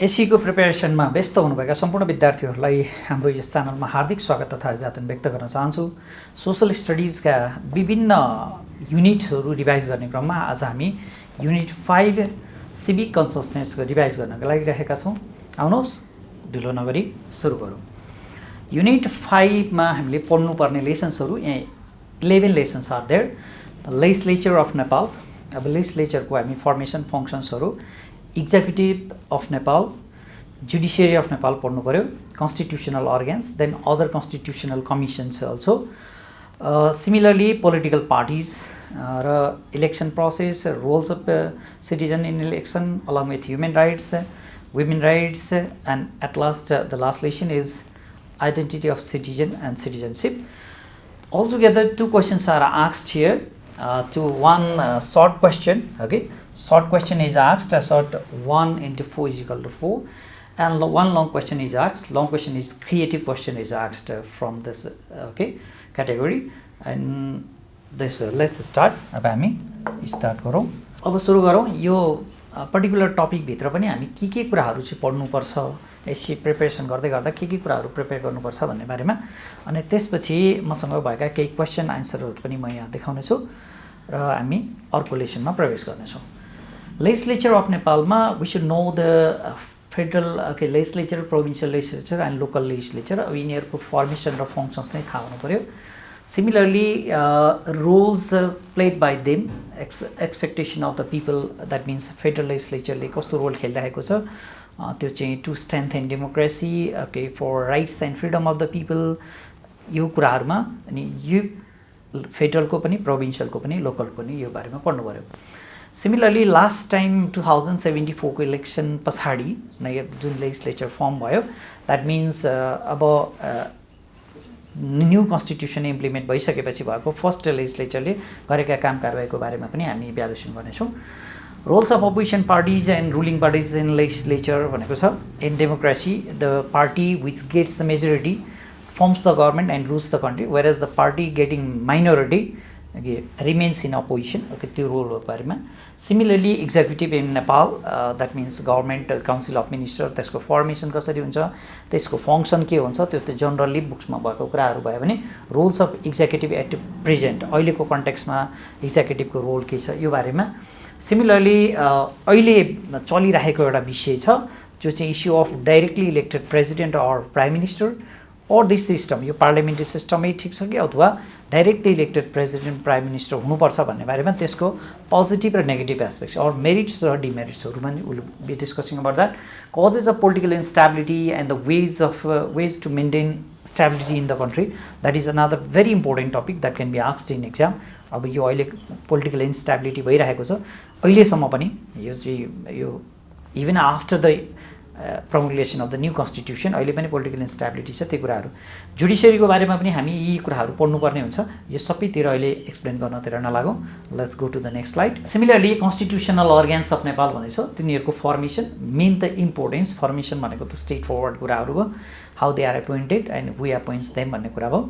एसीको प्रिपरेसनमा व्यस्त हुनुभएका सम्पूर्ण विद्यार्थीहरूलाई हाम्रो यस च्यानलमा हार्दिक स्वागत तथा अभिवादन व्यक्त गर्न चाहन्छु। सोशल स्टडिजका विभिन्न युनिटहरू रिभाइज गर्ने क्रममा आज हामी युनिट 5 सिभिक कन्सियसनेसको रिभाइज गर्नका लागि रहेका छौँ। आउनुहोस् ढिलो नगरी सुरु गरौँ। युनिट 5 मा हामीले पढ्नुपर्ने लेसन्सहरू यहाँ 11 lessons are there. Legislature of Nepal, अब लेजिस्लेचरको हामी फर्मेसन फङ्सन्सहरू, executive of Nepal, judiciary of Nepal पढ्नु पर्यो, constitutional organs, then other constitutional commissions also, similarly political parties र election process, roles of citizen in election along with human rights, women rights, and at last the last lesson is identity of citizen and citizenship. Altogether 2 questions are asked here to one short question. Okay, short question is asked, short 1 into 4 is equal to 4, and one long question is asked. Long question is creative question is asked from this category. And this let's start. अब हामी start गरौँ। अब सुरु गरौँ। यो particular topic भित्र पनि हामी के कुराहरू चाहिँ पढ्नुपर्छ, एससी प्रिपरेसन गर्दै गर्दा के कुराहरू प्रिपेयर गर्नुपर्छ भन्ने बारेमा, अनि त्यसपछि मसँग भएका केही क्वेसन आन्सरहरू पनि म यहाँ देखाउने छु र हामी अर्को लेसनमा प्रवेश गर्नेछौँ। लेजिस्लेचर अफ नेपालमा we should know the federal legislature, provincial legislature and local legislature. अब यिनीहरूको फर्मेसन र फङ्सन्स नै थाहा हुनु पर्यो। Similarly, roles played by them, expectation of the people, that means federal legislature ले कस्तो रोल खेलिरहेको छ त्यो चाहिँ to strengthen democracy, okay, for rights and freedom of the people, यो कुराहरूमा अनि यो फेडरलको पनि प्रोभिन्सियलको पनि लोकलको पनि यो बारेमा पढ्नु पर्यो। सिमिलरली लास्ट टाइम 2074 को इलेक्सन पछाडि नयाँ जुन लेजिस्लेचर फर्म भयो, द्याट मिन्स अब न्यू कन्स्टिट्युसन इम्प्लिमेन्ट भइसकेपछि भएको फर्स्ट लेजिस्लेचरले गरेका काम कारबाहीको बारेमा पनि हामी इभ्यालुएसन गर्नेछौँ। Roles of opposition parties and ruling parties in legislature भनेको छ in democracy the party which gets the majority forms the government and rules the country, whereas the party getting minority remains in opposition, okay, त्यो रोलको बारेमा। Similarly executive in Nepal, that means government council of minister, त्यसको formation कसरी हुन्छ, त्यसको function के हुन्छ, त्यो त जनरली बुक्समा भएको कुराहरू भयो भने roles of executive at present, अहिलेको कन्टेक्समा एक्जिक्युटिभको रोल के छ यो बारेमा। सिमिलरली अहिले चलिरहेको एउटा विषय छ जो चाहिँ issue of directly elected president or prime minister or this system, यो पार्लियामेन्ट्री सिस्टमै ठिक छ कि अथवा directly elected president prime minister हुनुपर्छ भन्ने बारेमा त्यसको पोजिटिभ र नेगेटिभ एस्पेक्ट्स और मेरिट्स र डिमेरिट्सहरूमा नि will be discussing about that, causes of political instability and the ways to maintain stability in the country, that is another very important topic that can be asked in exam. अब यो अहिले political instability भइरहेको छ अहिलेसम्म पनि, यो even after the promulgation of the new constitution अहिले पनि पोलिटिकल इन्स्टेबिलिटी छ। त्यो कुराहरू जुडिसियरीको बारेमा पनि हामी यी कुराहरू पढ्नुपर्ने हुन्छ। यो सबैतिर अहिले एक्सप्लेन गर्नतिर नलागौँ। Let's go to the next slide. Similarly constitutional organs of Nepal भनेको छ, तिनीहरूको फर्मेसन, मेन त इम्पोर्टेन्स, फर्मेसन भनेको त स्ट्रेट फरवर्ड कुराहरू भयो, how they are appointed and we appoints them भन्ने कुरा भयो।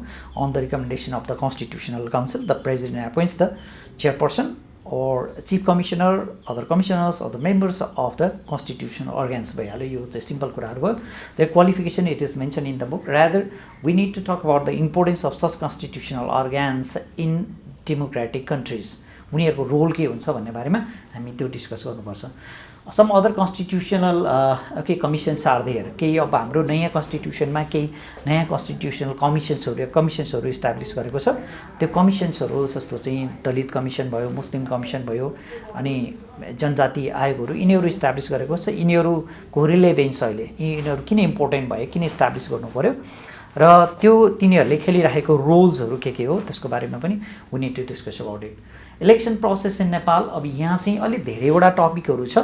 On the recommendation of the constitutional council the president appoints the chairperson or chief commissioner, other commissioners, or the members of the constitutional organs भइहाल्यो। यो चाहिँ simple कुराहरू भयो। Their qualification it is mentioned in the book. Rather, we need to talk about the importance of such constitutional organs in democratic countries. उनीहरूको role के हुन्छ भन्ने बारेमा हामी त्यो डिस्कस गर्नुपर्छ। Some other constitutional commissions are there, केही अब हाम्रो नयाँ कन्स्टिट्युसनमा केही नयाँ कन्स्टिट्युसनल कमिसन्सहरू इस्टाब्लिस गरेको छ। त्यो कमिसन्सहरू जस्तो चाहिँ दलित कमिसन भयो, मुस्लिम कमिसन भयो, अनि जनजाति आयोगहरू, यिनीहरू इस्टाब्लिस गरेको छ। यिनीहरूको रिलेभेन्स अहिले यिनीहरू किन इम्पोर्टेन्ट भयो, किन इस्टाब्लिस गर्नु पर्यो र त्यो तिनीहरूले खेलिरहेको रोल्सहरू के हो त्यसको बारेमा पनि we need to discuss about it. Election process in Nepal, अब यहाँ चाहिँ अलि धेरैवटा टपिकहरू छ।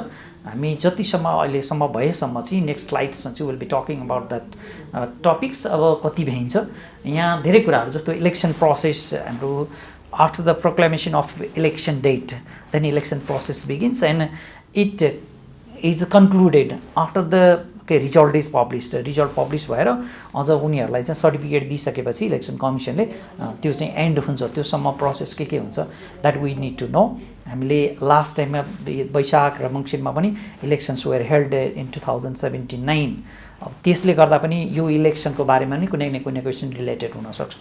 हामी जतिसम्म अहिलेसम्म भएसम्म चाहिँ नेक्स्ट स्लाइड्समा चाहिँ will be talking about that topics. अब कति भइन्छ यहाँ धेरै कुराहरू, जस्तो इलेक्सन प्रोसेस हाम्रो after the proclamation of election date, then election process begins and it is concluded after the okay result is published result publish भएर अझ उनीहरूलाई चाहिँ सर्टिफिकेट दिइसकेपछि इलेक्सन कमिसनले त्यो चाहिँ एन्ड हुन्छ त्योसम्म प्रोसेस के हुन्छ that we need to know हामीले लास्ट टाइममा वैशाख र मङ्सिरमा पनि इलेक्सन्स वेयर हेल्ड इन 2079 अब त्यसले गर्दा पनि यो इलेक्सनको बारेमा नि कुनै न कुनै क्वेसन रिलेटेड हुनसक्छ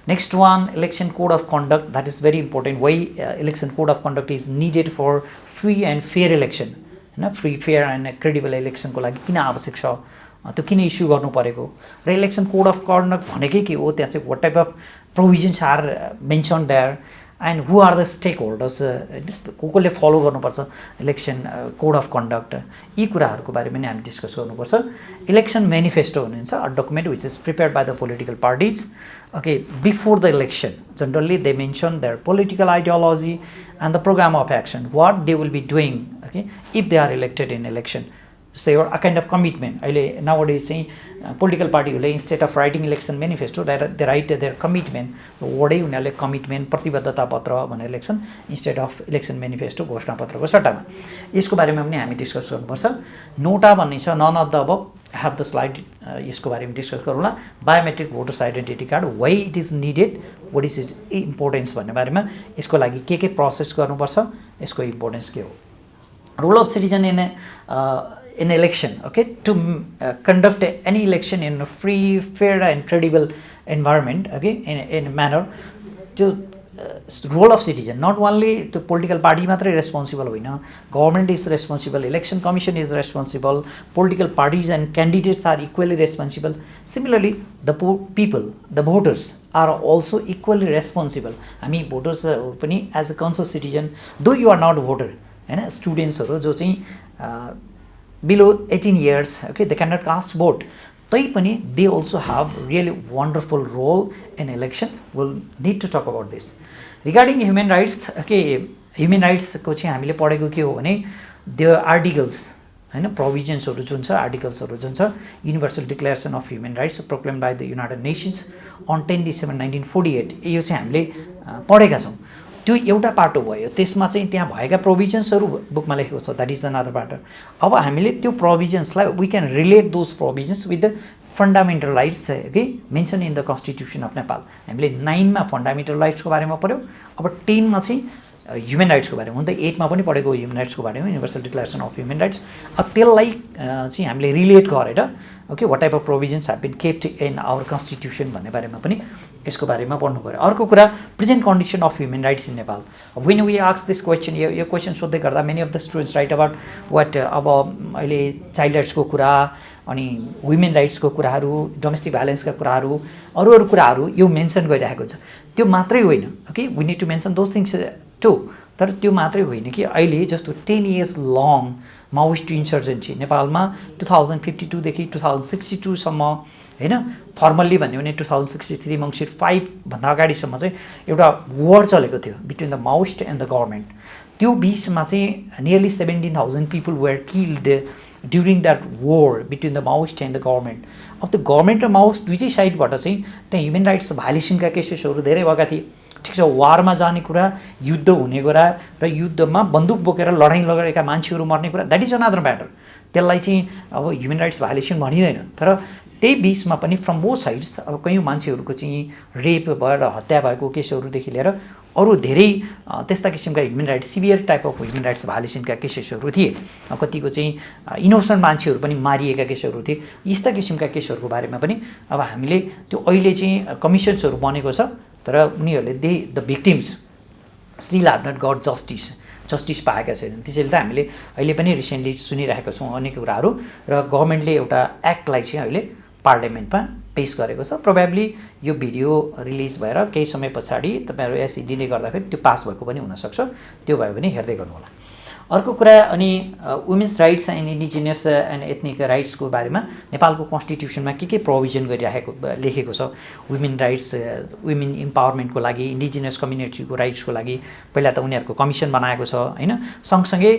next one election code of conduct that is very important why election code of conduct is needed for free and fair election होइन फ्री फेयर एन्ड क्रेडिबल इलेक्सनको लागि किन आवश्यक छ त्यो किन इस्यु गर्नु परेको र इलेक्सन कोड अफ कन्डक्ट भनेकै के हो त्यहाँ चाहिँ what type of provisions are mention there and who are the stakeholders कसले फलो गर्नुपर्छ इलेक्सन कोड अफ कन्डक्ट यी कुराहरूको बारेमा नि हामी डिस्कस गर्नुपर्छ इलेक्सन मेनिफेस्टो हुनुहुन्छ a document which is prepared by the political parties okay before the election generally they mention their political ideology and the program of action what they will be doing okay if they are elected in election so they are a kind of commitment अहिले nowadays चाहिँ political partyहरूले instead of writing election manifesto they write their commitment vada उनीहरूले commitment प्रतिबद्धता पत्र भनेर लेख्छन् instead of election manifesto घोषणा पत्रको सट्टामा यसको बारेमा पनि हामी डिस्कस गर्नुपर्छ नोटा भन्ने छ none of the above have the slide यसको बारेमा डिस्कस गरौँला biometric voters identity card why it is needed what is its importance भन्ने बारेमा यसको लागि के प्रोसेस गर्नुपर्छ यसको इम्पोर्टेन्स के हो role of citizen in election okay to conduct any election in free fair and credible environment okay in manner त्यो role of citizen not only त्यो पोलिटिकल पार्टी मात्रै रेस्पोन्सिबल होइन government is responsible election commission is responsible political parties and candidates are equally responsible similarly the people the voters are also equally responsible हामी voters पनि as a conscious citizen though you are not voter होइन स्टुडेन्ट्सहरू जो चाहिँ below 18 years okay they can not cast vote तैपनि they also have really wonderful role in election will need to talk about this regarding human rights के human राइट्सको चाहिँ हामीले पढेको के हो भने द आर्टिकल्स होइन प्रोभिजन्सहरू जुन छ आर्टिकल्सहरू जुन छ universal declaration of human rights proclaim by the united nations on 10 December 1948 यो चाहिँ हामीले पढेका छौँ त्यो एउटा पाटो भयो त्यसमा चाहिँ त्यहाँ भएका प्रोभिजन्सहरू बुकमा लेखेको छ द्याट इज अनदर पार्ट अब हामीले त्यो प्रोभिजन्सलाई we can relate those provisions with the fundamental rights कि mention in the constitution of Nepal हामीले 9मा फन्डामेन्टल राइट्सको बारेमा पढ्यौँ अब 10मा चाहिँ ह्युमन राइट्सको बारेमा हुन त 8मा पनि पढेको ह्युमन राइट्सको बारेमा universal declaration of human rights अब त्यसलाई चाहिँ हामीले रिलेट गरेर okay what type of provisions have been kept in our constitution भन्ने बारेमा पनि यसको बारेमा पढ्नु पऱ्यो अर्को कुरा present condition of human rights in Nepal when we ask this question यो क्वेसन सोध्दै गर्दा many of the students write about what अब अहिले चाइल्ड राइट्सको कुरा अनि वुमेन राइट्सको कुराहरू डोमेस्टिक भाइलेन्सका कुराहरू अरू कुराहरू यो मेन्सन गरिरहेको छ त्यो मात्रै होइन okay we need to mention those things too तर त्यो मात्रै होइन कि अहिले जस्तो 10 इयर्स लङ माओइस्ट इन्सर्जेन्सी नेपालमा 2052 देखि 2062सम्म होइन फर्मल्ली भन्यो भने 2063 मङ्सिर 5 भन्दा अगाडिसम्म चाहिँ एउटा वार चलेको थियो between the Maoist and the government त्यो बिचमा चाहिँ nearly 17,000 people where killed during that war between the Maoist and the government अब त्यो गभर्मेन्ट र माओइस्ट दुइटै साइडबाट चाहिँ त्यहाँ ह्युमन राइट्स भाइलेसनका केसेसहरू धेरै भएका थिए ठिक छ वारमा जाने कुरा युद्ध हुने कुरा र युद्धमा बन्दुक बोकेर लडाइँ लगेका मान्छेहरू मर्ने कुरा द्याट इज अनदर म्याटर त्यसलाई चाहिँ अब ह्युमन राइट्स भाइलेसन भनिँदैन तर त्यही बिचमा पनि फ्रम बोथ साइड्स अब कयौँ मान्छेहरूको चाहिँ रेप भएर हत्या भएको केसहरूदेखि लिएर अरू धेरै त्यस्ता किसिमका human rights severe type of human rights भाइलेसनका केसेसहरू थिए कतिको चाहिँ इनोसेन्ट मान्छेहरू पनि मारिएका केसहरू थिए यस्ता किसिमका केसहरूको बारेमा पनि अब हामीले त्यो अहिले चाहिँ कमिसन्सहरू बनेको छ तर उनीहरूले the victims still have not got justice पाएका छैनन् त्यसैले त हामीले अहिले पनि रिसेन्टली सुनिरहेका छौँ अनेक कुराहरू र गभर्मेन्टले एउटा एक्टलाई चाहिँ अहिले पार्लियामेन्टमा पेस गरेको छ प्रोबेबली यो भिडियो रिलिज भएर केही समय पछाडि तपाईँहरू एसई दिँदै गर्दाखेरि त्यो पास भएको पनि हुनसक्छ त्यो भयो भने हेर्दै गर्नुहोला अर्को कुरा अनि women's rights and indigenous and ethnic राइट्सको बारेमा नेपालको कन्स्टिट्युसनमा के प्रोभिजन गरिराखेको लेखेको छ वुमेन राइट्स वुमेन इम्पावरमेन्टको लागि इन्डिजिनियस कम्युनिटीको राइट्सको लागि पहिला त उनीहरूको कमिसन बनाएको छ होइन सँगसँगै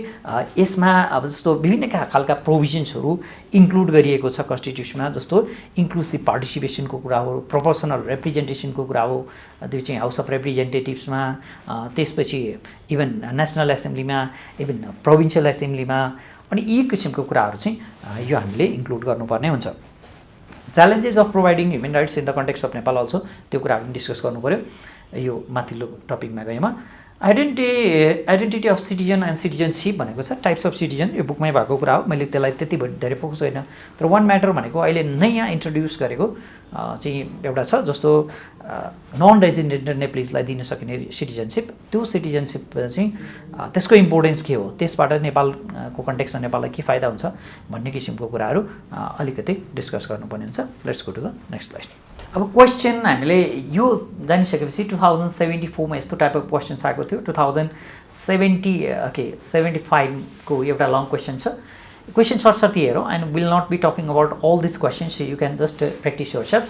यसमा अब जस्तो विभिन्न खालका प्रोभिजन्सहरू इन्क्लुड गरिएको छ कन्स्टिट्युसनमा जस्तो इन्क्लुसिभ पार्टिसिपेसनको कुरा हो प्रोपोर्सनल रिप्रेजेन्टेसनको कुरा हो त्यो चाहिँ हाउस अफ रिप्रेजेन्टेटिभ्समा त्यसपछि इभन नेसनल एसेम्ब्लीमा इभन प्रोभिन्सियल एसेम्ब्लीमा अनि यी किसिमको कुराहरू चाहिँ यो हामीले इन्क्लुड गर्नुपर्ने हुन्छ challenges of providing human rights in the context of Nepal also त्यो कुराहरू डिस्कस गर्नु पर्यो यो माथिल्लो टपिकमा गएमा identity of citizen and citizenship भनेको छ टाइप्स अफ सिटिजन यो बुकमै भएको कुरा हो मैले त्यसलाई त्यति धेरै फोकस होइन तर वान म्याटर भनेको अहिले नयाँ इन्ट्रोड्युस गरेको चाहिँ एउटा छ जस्तो नन रेजिडेन्ट नेप्लिजलाई दिन सकिने सिटिजनसिप त्यो सिटिजनसिप चाहिँ त्यसको इम्पोर्टेन्स के हो त्यसबाट नेपालको कन्टेक्स्टमा नेपाललाई के फाइदा हुन्छ भन्ने किसिमको कुराहरू अलिकति डिस्कस गर्नुपर्ने हुन्छ let's go to the next slide अब क्वेसन हामीले यो जानिसकेपछि 2074 मा यस्तो टाइप अफ क्वेसन्स आएको थियो 75 को एउटा लङ क्वेसन छ क्वेसन सरसर्ती हेरौँ and will not be talking about all this questions you can just practice yourself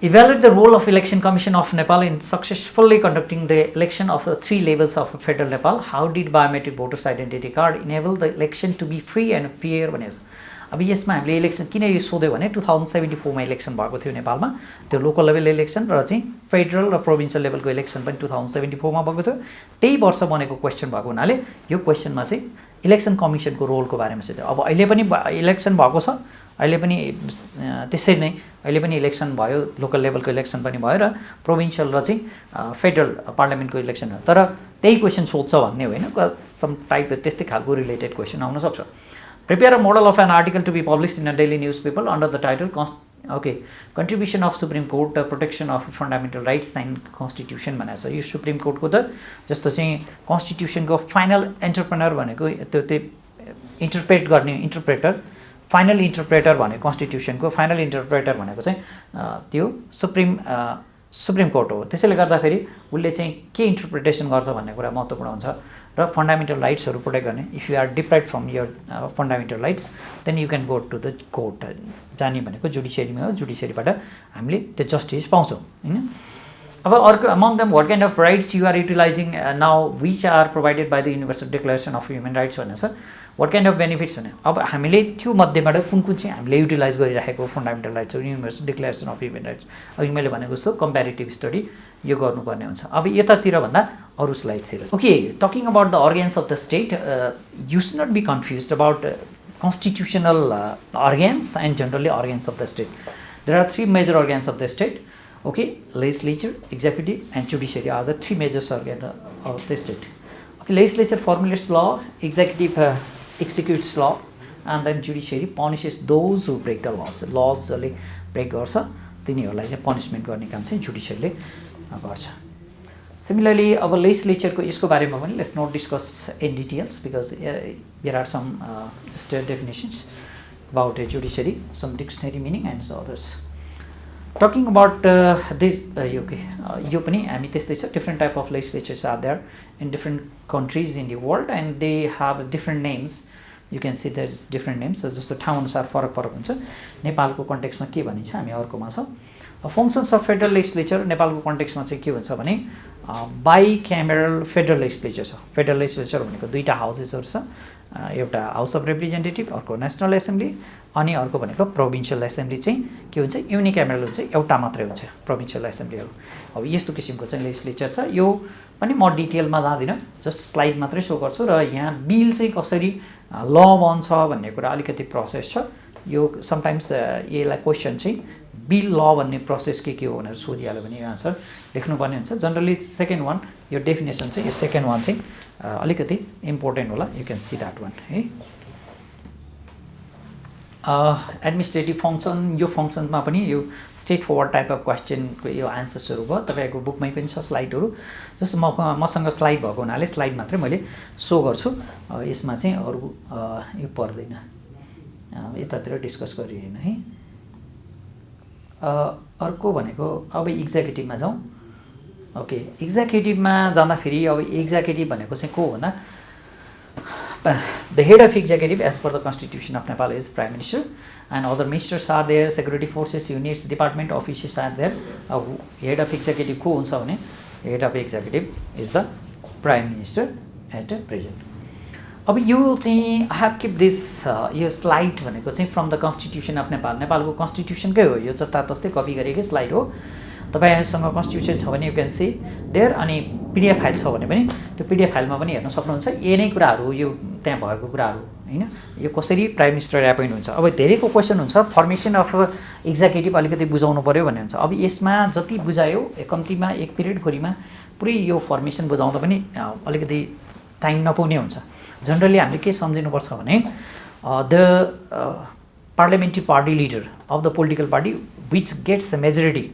evaluate the role of election commission of Nepal in successfully conducting the election of the 3 levels of federal Nepal how did biometric voters identity card enable the election to be free and fair भनेको छ अब यसमा हामीले election किन यो सोध्यो भने 2074 मा इलेक्सन भएको थियो नेपालमा त्यो लोकल लेभल इलेक्सन र चाहिँ फेडरल र प्रोभिन्सियल लेभलको इलेक्सन पनि 2074 मा भएको थियो त्यही वर्ष बनेको क्वेसन भएको हुनाले यो क्वेसनमा चाहिँ इलेक्सन कमिसनको रोलको बारेमा सोध्यो अब अहिले पनि इलेक्सन भएको छ अहिले पनि त्यसै नै अहिले पनि इलेक्सन भयो लोकल लेभलको इलेक्सन पनि भयो र प्रोभिन्सियल र चाहिँ फेडरल पार्लियामेन्टको इलेक्सन हो तर त्यही क्वेसन सोध्छ भन्ने होइन सम टाइप त्यस्तै खालको रिलेटेड क्वेसन आउन सक्छ Prepare a model of an article to be published in a daily newspaper under the title Contribution of Supreme Court Protection of Fundamental Rights and Constitution भनेको छ यो सुप्रिम कोर्टको त जस्तो चाहिँ कन्स्टिट्युसनको फाइनल एन्टरप्रेनर भनेको त्यो इन्टरप्रेट गर्ने इन्टरप्रेटर फाइनल इन्टरप्रेटर भनेको कन्स्टिट्युसनको फाइनल इन्टरप्रेटर भनेको चाहिँ त्यो सुप्रिम कोर्ट हो त्यसैले गर्दाखेरि उसले चाहिँ के इन्टरप्रिटेसन गर्छ भन्ने कुरा महत्त्वपूर्ण हुन्छ र फन्डामेन्टल राइट्सहरू प्रोटेक्ट गर्ने if you are deprive from your fundamental rights then you can go to the court जाने भनेको जुडिसियरीमा हो जुडिसियरीबाट हामीले त्यो जस्टिस पाउँछौँ हैन अब अर्को among them what kind of rights you are utilising now which are provided by the universal declaration of human rights भनेको छ व्हाट काइन्ड अफ बेनिफिट्स भने अब हामीले त्यो मध्येबाट कुन कुन चाहिँ हामीले युटिलाइज गरिराखेको fundamental rights universal declaration of human rights अघि मैले भनेको जस्तो कम्पेरिटिभ स्टडी यो गर्नुपर्ने हुन्छ अब यतातिर भन्दा अरू स्लाइड्सतिर okay talking about the organs of the state you should not be confuse about constitutional organs and generally organs of the state there are 3 major organs of the state okay legislature executive and judiciary are the 3 major organs of the state okay legislature formulates law executive executes law and then judiciary punishes those who break the laws ले break गर्छ तिनीहरूलाई चाहिँ punishment गर्ने काम चाहिँ जुडिसियरीले गर्छ similarly अब लेजिस्लेचरको यसको बारेमा पनि let's not discuss in details because there are some just definitions about a judiciary some dictionary meaning and others talking about this यो पनि हामी त्यस्तै छ different type of legislatures are there in different countries in the world and they have different names you can see there is different names जस्तो ठाउँअनुसार फरक फरक हुन्छ नेपालको कन्टेक्स्टमा के भनिन्छ हामी अर्कोमा छ फङ्सन्स अफ फेडरल लेजिस्लेचर नेपालको कन्टेक्स्टमा चाहिँ के हुन्छ भने बाई क्यामेरल फेडरल लेजिस्लेचर छ फेडरल लेजिस्लेचर भनेको दुईवटा हाउसेसहरू छ एउटा हाउस अफ रिप्रेजेन्टेटिभ अर्को नेसनल एसेम्ब्ली अनि अर्को भनेको प्रोभिन्सियल एसेम्ब्ली चाहिँ के हुन्छ युनिक्यामेरल हुन्छ एउटा मात्रै हुन्छ प्रोभिन्सियल एसेम्ब्लीहरू अब यस्तो किसिमको चाहिँ लेजिस्लेचर छ यो पनि म डिटेलमा जाँदिनँ जस्ट स्लाइड मात्रै सो गर्छु र यहाँ बिल चाहिँ कसरी ल बन्छ भन्ने कुरा अलिकति प्रोसेस छ यो समटाइम्स यसलाई क्वेसन चाहिँ बिल ल भन्ने प्रोसेस के हो भनेर सोधिहाल्यो भने यो आन्सर लेख्नुपर्ने हुन्छ जनरली सेकेन्ड वान यो डेफिनेसन चाहिँ यो सेकेन्ड वान चाहिँ अलिकति इम्पोर्टेन्ट होला you can see that one है एडमिनिस्ट्रेटिभ फङ्सन यो फङ्सनमा पनि यो स्ट्रेट फरवर्ड टाइप अफ क्वेसनको यो आन्सर्सहरू भयो तपाईँको बुकमै पनि छ स्लाइडहरू जस्तो मसँग स्लाइड भएको हुनाले स्लाइड मात्रै मैले सो गर्छु यसमा चाहिँ अरू यो पर्दैन यतातिर डिस्कस गरिएन है अर्को भनेको अब एक्जिक्युटिभमा जाउँ ओके एक्जिक्युटिभमा जाँदाखेरि अब एक्जिक्युटिभ भनेको चाहिँ को भन्दा the head of executive as per the constitution of Nepal is prime minister and other ministers are there security forces units department offices are there head of executive को हुन्छ भने head of executive is the prime minister at present अब यो चाहिँ I have kept this यो slide भनेको चाहिँ from the constitution of Nepal नेपालको कन्स्टिट्युसनकै हो यो जस्ता तस्तै कपी गरेकै स्लाइड हो तपाईहरुसँग कन्स्टिट्युसन छ भने यु क्यान सी देयर अनि पीडीएफ फाइल छ भने पनि त्यो पीडीएफ फाइलमा पनि हेर्न सक्नुहुन्छ यही नै कुराहरु यो त्यहाँ भएको कुराहरु हैन यो कसरी प्राइम मिनिस्टर एपोइन्ट हुन्छ अब धेरैको क्वेशन हुन्छ फर्मेसन अफ एक्जिक्युटिभ अलिकति बुझाउनु पर्यो भन्ने हुन्छ अब यसमा जति बुझायो कम्तिमा एक पिरियड भरिमा पुरै यो फर्मेसन बुझाउँदा पनि अलिकति टाइम नपाउने हुन्छ जनरली हामीले के सम्झिनु पर्छ भने the parliamentary party leader of the political party which gets the majority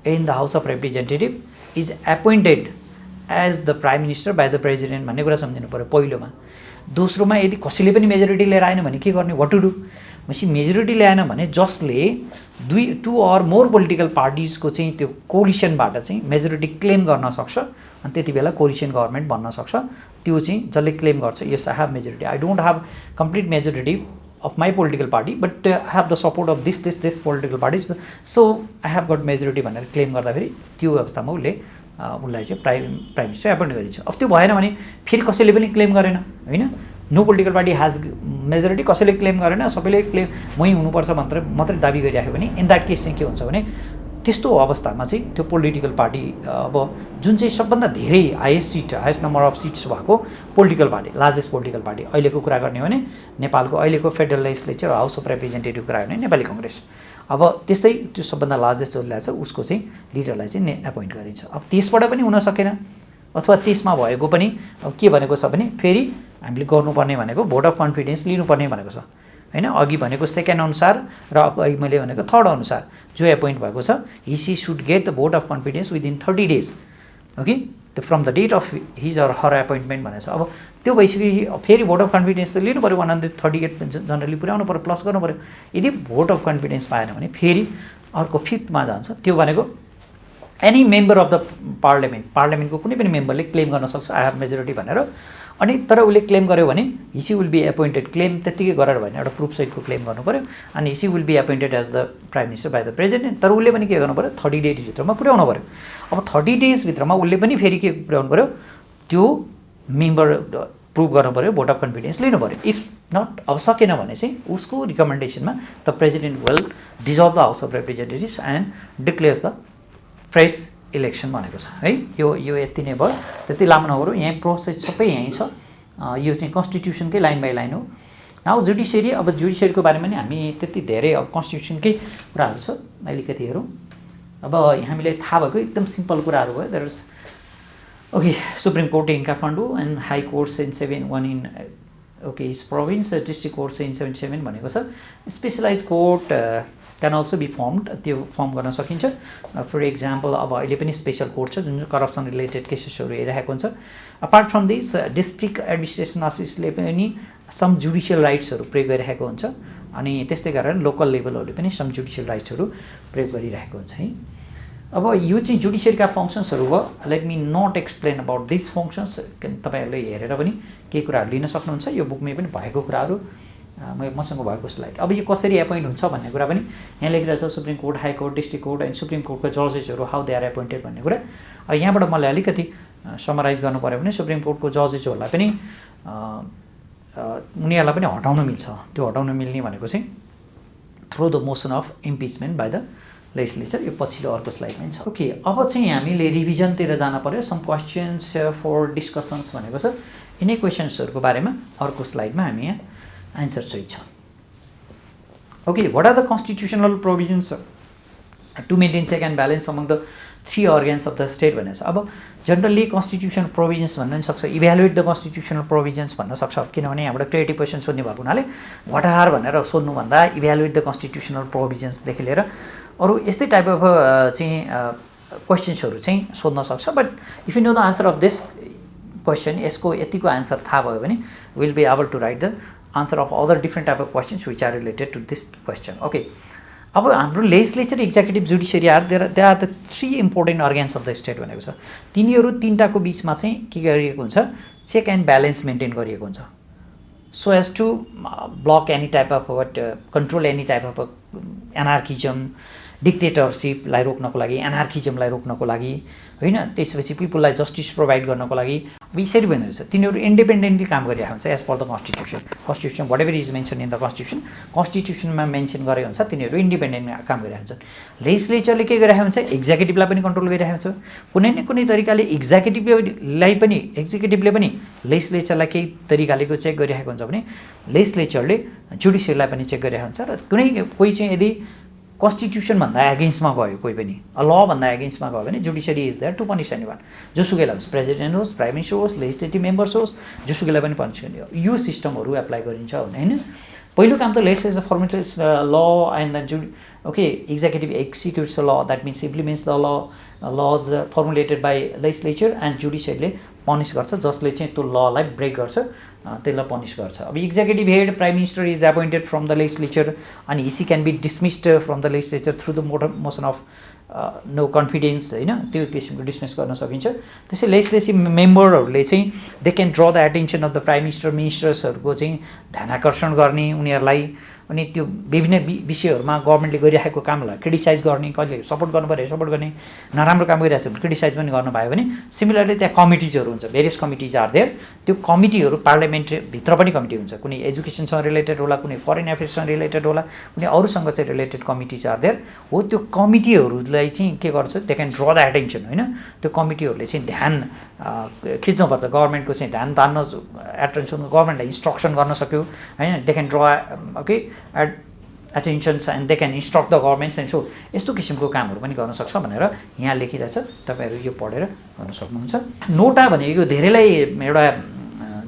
in the House of Representatives is appointed as the Prime Minister by the President भन्ने कुरा सम्झिनु पर्यो पहिलोमा दोस्रोमा यदि कसैले पनि मेजोरिटी लिएर आएन भने के गर्ने व्हाट टु डु मसी मेजोरिटी ल्याएन भने जसले टु अर मोर पोलिटिकल पार्टीजको चाहिँ त्यो कोलिसनबाट चाहिँ मेजोरिटी क्लेम गर्न सक्छ अनि त्यतिबेला कोलिसन गभर्नमेन्ट बन्न सक्छ त्यो चाहिँ जसले क्लेम गर्छ yes I have majority I don't have complete majority of my political party but I have the support of this political parties so I have got majority भनेर क्लेम गर्दाखेरि त्यो अवस्थामा उलाई चाहिँ प्राइम मिनिस्टर एपोइन्ट गरिन्छ अब त्यो भएन भने फेरि कसैले पनि क्लेम गरेन हैन no political party has majority कसैले क्लेम गरेन सबैले क्लेम मै हुनुपर्छ मात्रै दाबी गरिराख्यो भने इन दैट केस चाहिँ के हुन्छ भने त्यस्तो अवस्थामा चाहिँ त्यो पोलिटिकल पार्टी अब जुन चाहिँ सबभन्दा धेरै हाईएस्ट नम्बर अफ सिट्स भएको political party largest political party अहिलेको कुरा गर्ने हो भने नेपालको अहिलेको federal legislature house of representative कुरा गर्ने नेपाली कांग्रेस अब त्यस्तै त्यो सबभन्दा लार्जेस्ट जसले छ उसको चाहिँ लिडरलाई चाहिँ एपोइन्ट गरिन्छ अब त्यसबाट पनि हुन सकेन अथवा त्यसमा भएको पनि अब के भनेको छ भने फेरि हामीले गर्नुपर्ने भनेको भोट अफ कन्फिडेन्स लिनुपर्ने भनेको छ हैन अघि भनेको सेकेन्ड अनुसार र अब अहिले मैले भनेको थर्ड अनुसार जो एपोइन्ट भएको छ he she should get the vote of confidence within 30 days okay from the date of his or her appointment भनेको छ अब त्यो भइसक्यो फेरि भोट अफ कन्फिडेन्स त लिनु पर्यो 138 जनरली पुर्याउनु पर्यो प्लस गर्नु पर्यो यदि भोट अफ कन्फिडेन्स पाएन भने फेरि अर्को फिफ्थमा जान्छ त्यो भनेको एनी मेम्बर अफ द पार्लियामेन्टको कुनै पनि मेम्बरले क्लेम गर्न सक्छ आई हेभ मेजोरिटी भनेर अनि तर उसले क्लेम गर्यो भने हिसी विल बी एपोइन्टेड क्लेम त्यतिकै गरेर भने एउटा प्रुफ सहितको क्लेम गर्नु पर्यो अनि he she will be appointed as the prime minister by the president तर उसले पनि के गर्नु पर्यो 30 डेज भित्रमा पुर्याउनु पर्यो अब 30 डेज भित्रमा उसले पनि फेरि के पुर्याउनु पर्यो त्यो मेम्बर प्रुभ गर्नु पर्यो भोट अफ कन्फिडेन्स लिनु पर्यो इफ नट अब सकेन भने चाहिँ उसको रिकमेन्डेसनमा the president will dissolve the house of representatives and declares the fresh election भनेको छ है यो यति नै भयो त्यति लामो नगरौँ यहाँ प्रोसेस सबै यहीँ छ यो चाहिँ कन्स्टिट्युसनकै लाइन बाई लाइन हो नाउ जुडिसियरी अब जुडिसियरीको बारेमा नि हामी त्यति धेरै अब कन्स्टिट्युसनकै कुराहरू छ अलिकति हेरौँ अब हामीलाई थाहा भएको एकदम सिम्पल कुराहरू भयो there is okay supreme court in Kathmandu and high courts in 71 in okay his province district courts in 77 भनेको छ specialise court can also be formed त्यो फर्म गर्न सकिन्छ फर इक्जाम्पल अब अहिले पनि स्पेसल कोर्ट छ जुन करप्सन रिलेटेड केसेसहरू हेरिरहेको हुन्छ apart from this district administration अफिसले पनि सम जुडिसियल राइट्सहरू प्रयोग गरिरहेको हुन्छ अनि त्यस्तै कारण लोकल लेभलहरूले पनि सम जुडिसियल राइट्सहरू प्रयोग गरिरहेको हुन्छ है अब यो चाहिँ जुडिसियरीका फङ्सन्सहरू भयो let me not explain about this functions तपाईँहरूले हेरेर पनि केही कुराहरू लिन सक्नुहुन्छ यो बुकमै पनि भएको कुराहरू मसँग भएको स्लाइड अब यो कसरी एपोइन्ट हुन्छ भन्ने कुरा पनि यहाँ लेखिरहेको छ supreme court high court district court and supreme कोर्टको जजेसहरू हाउ दे आर एपोइन्टेड भन्ने कुरा अब यहाँबाट मलाई अलिकति समराइज गर्नु पर्यो भने सुप्रिम कोर्टको जजेसहरूलाई पनि उनीहरूलाई पनि हटाउन मिल्छ त्यो हटाउन मिल्ने भनेको चाहिँ through the motion of impeachment by the legislature यो पछिल्लो अर्को स्लाइडमै छ ओके अब चाहिँ हामीले रिभिजनतिर जान पर्यो सम क्वेसन्स फर डिस्कसन्स भनेको छ यिनै क्वेसन्सहरूको बारेमा अर्को स्लाइडमा हामी यहाँ आन्सर सहित छ okay what are the constitutional provisions to maintain check and balance among the 3 organs of the state भनेको छ अब जनरली कन्स्टिट्युसनल प्रोभिजन्स भन्न नि सक्छ इभ्यालुएट द कन्स्टिट्युसनल प्रोभिजन्स भन्न सक्छ किनभने यहाँबाट क्रिएटिभ क्वेसन सोध्ने भएको हुनाले व्हाट आर भनेर सोध्नुभन्दा इभ्यालुएट द कन्स्टिट्युसनल प्रोभिजन्सदेखि लिएर अरू यस्तै टाइप अफ चाहिँ क्वेसन्सहरू चाहिँ सोध्न सक्छ but if you know the answer of this question यसको यतिको आन्सर थाहा भयो भने will be able to write the answer of other different type of questions which are related to this question okay अब हाम्रो legislature executive judiciary they are the 3 important organs of the state भनेको छ तिनीहरू तीनटाको बीचमा चाहिँ के गरिएको हुन्छ चेक एन्ड ब्यालेन्स मेन्टेन गरिएको हुन्छ so as to block any type of what control any type of anarchism डिक्टेटरसिपलाई रोक्नको लागि एनार्किजमलाई रोक्नको लागि होइन त्यसपछि पिपललाई जस्टिस प्रोभाइड गर्नको लागि अब यसरी भनेको छ तिनीहरू इन्डिपेन्डेन्टली काम गरिरहेको हुन्छ as per the constitution whatever is mention in the कन्स्टिट्युसनमा मेन्सन गरेको हुन्छ तिनीहरू इन्डिपेन्डेन्टली काम गरिरहेको हुन्छन् लेजिस्लेचरले के गरिरहेको हुन्छ एक्जिक्युटिभलाई पनि कन्ट्रोल गरिरहेको हुन्छ कुनै न कुनै तरिकाले एक्जिक्युटिभले पनि लेजिस्लेचरलाई केही तरिकाले चेक गरिरहेको हुन्छ भने लेजिस्लेचरले जुडिसियरीलाई पनि चेक गरिरहेको हुन्छ र कुनै कोही चाहिँ यदि कन्स्टिट्युसन भन्दा एगेन्स्टमा गयो कोही पनि ल भन्दा एगेन्स्टमा गयो भने judiciary is there to punish anyone जोसुकैलाई होस् प्रेसिडेन्ट होस् प्राइम मिनिस्टर होस् लेजिस्लेटिभ मेम्बर्स होस् जोसुकैलाई पनि पनिस गर्ने यो सिस्टमहरू एप्लाई गरिन्छ भने होइन पहिलो काम त legislature formulates law and then executive executes the law, that means implements the laws formulated by legislature and judiciary punish गर्छ जसले चाहिँ त्यो ललाई ब्रेक गर्छ त्यसलाई पनिश गर्छ अब executive head prime minister is appointed from the legislature अनि he can be dismissed from the legislature through the motion of no confidence होइन त्यो किसिमको डिसमिस गर्न सकिन्छ त्यसै लेजिस्लेटिभ मेम्बरहरूले चाहिँ they can draw the attention of the prime minister मिनिस्टर्सहरूको चाहिँ ध्यान आकर्षण गर्ने उनीहरूलाई अनि त्यो विभिन्न विषयहरूमा गभर्मेन्टले गरिरहेको कामलाई क्रिटिसाइज गर्ने कहिले सपोर्ट गर्नु पर्यो सपोर्ट गर्ने नराम्रो काम गरिरहेको छ भने क्रिटिसाइज पनि गर्नु पायो भने सिमिलरली त्यहाँ कमिटिजहरू हुन्छ भेरियस कमिटिज आर देयर त्यो कमिटीहरू पार्लियामेन्टभित्र पनि कमिटी हुन्छ कुनै एजुकेसनसँग रिलेटेड होला कुनै फरेन एफेयर्ससँग रिलेटेड होला कुनै अरूसँग चाहिँ रिलेटेड कमिटिज आर देयर हो त्यो कमिटीहरूलाई चाहिँ के गर्छ they can draw the attention होइन त्यो कमिटीहरूले चाहिँ ध्यान खिच्नुपर्छ गभर्मेन्टको चाहिँ ध्यान तान्न एटेन्सन गभर्मेन्टलाई इन्स्ट्रक्सन गर्न सक्यो होइन they can draw attentions and they can instruct the governments and so यस्तो किसिमको कामहरू पनि गर्न सक्छ भनेर यहाँ लेखिरहेछ तपाईहरु यो पढेर गर्न सक्नुहुन्छ नोटा भनेको धेरैलाई एउटा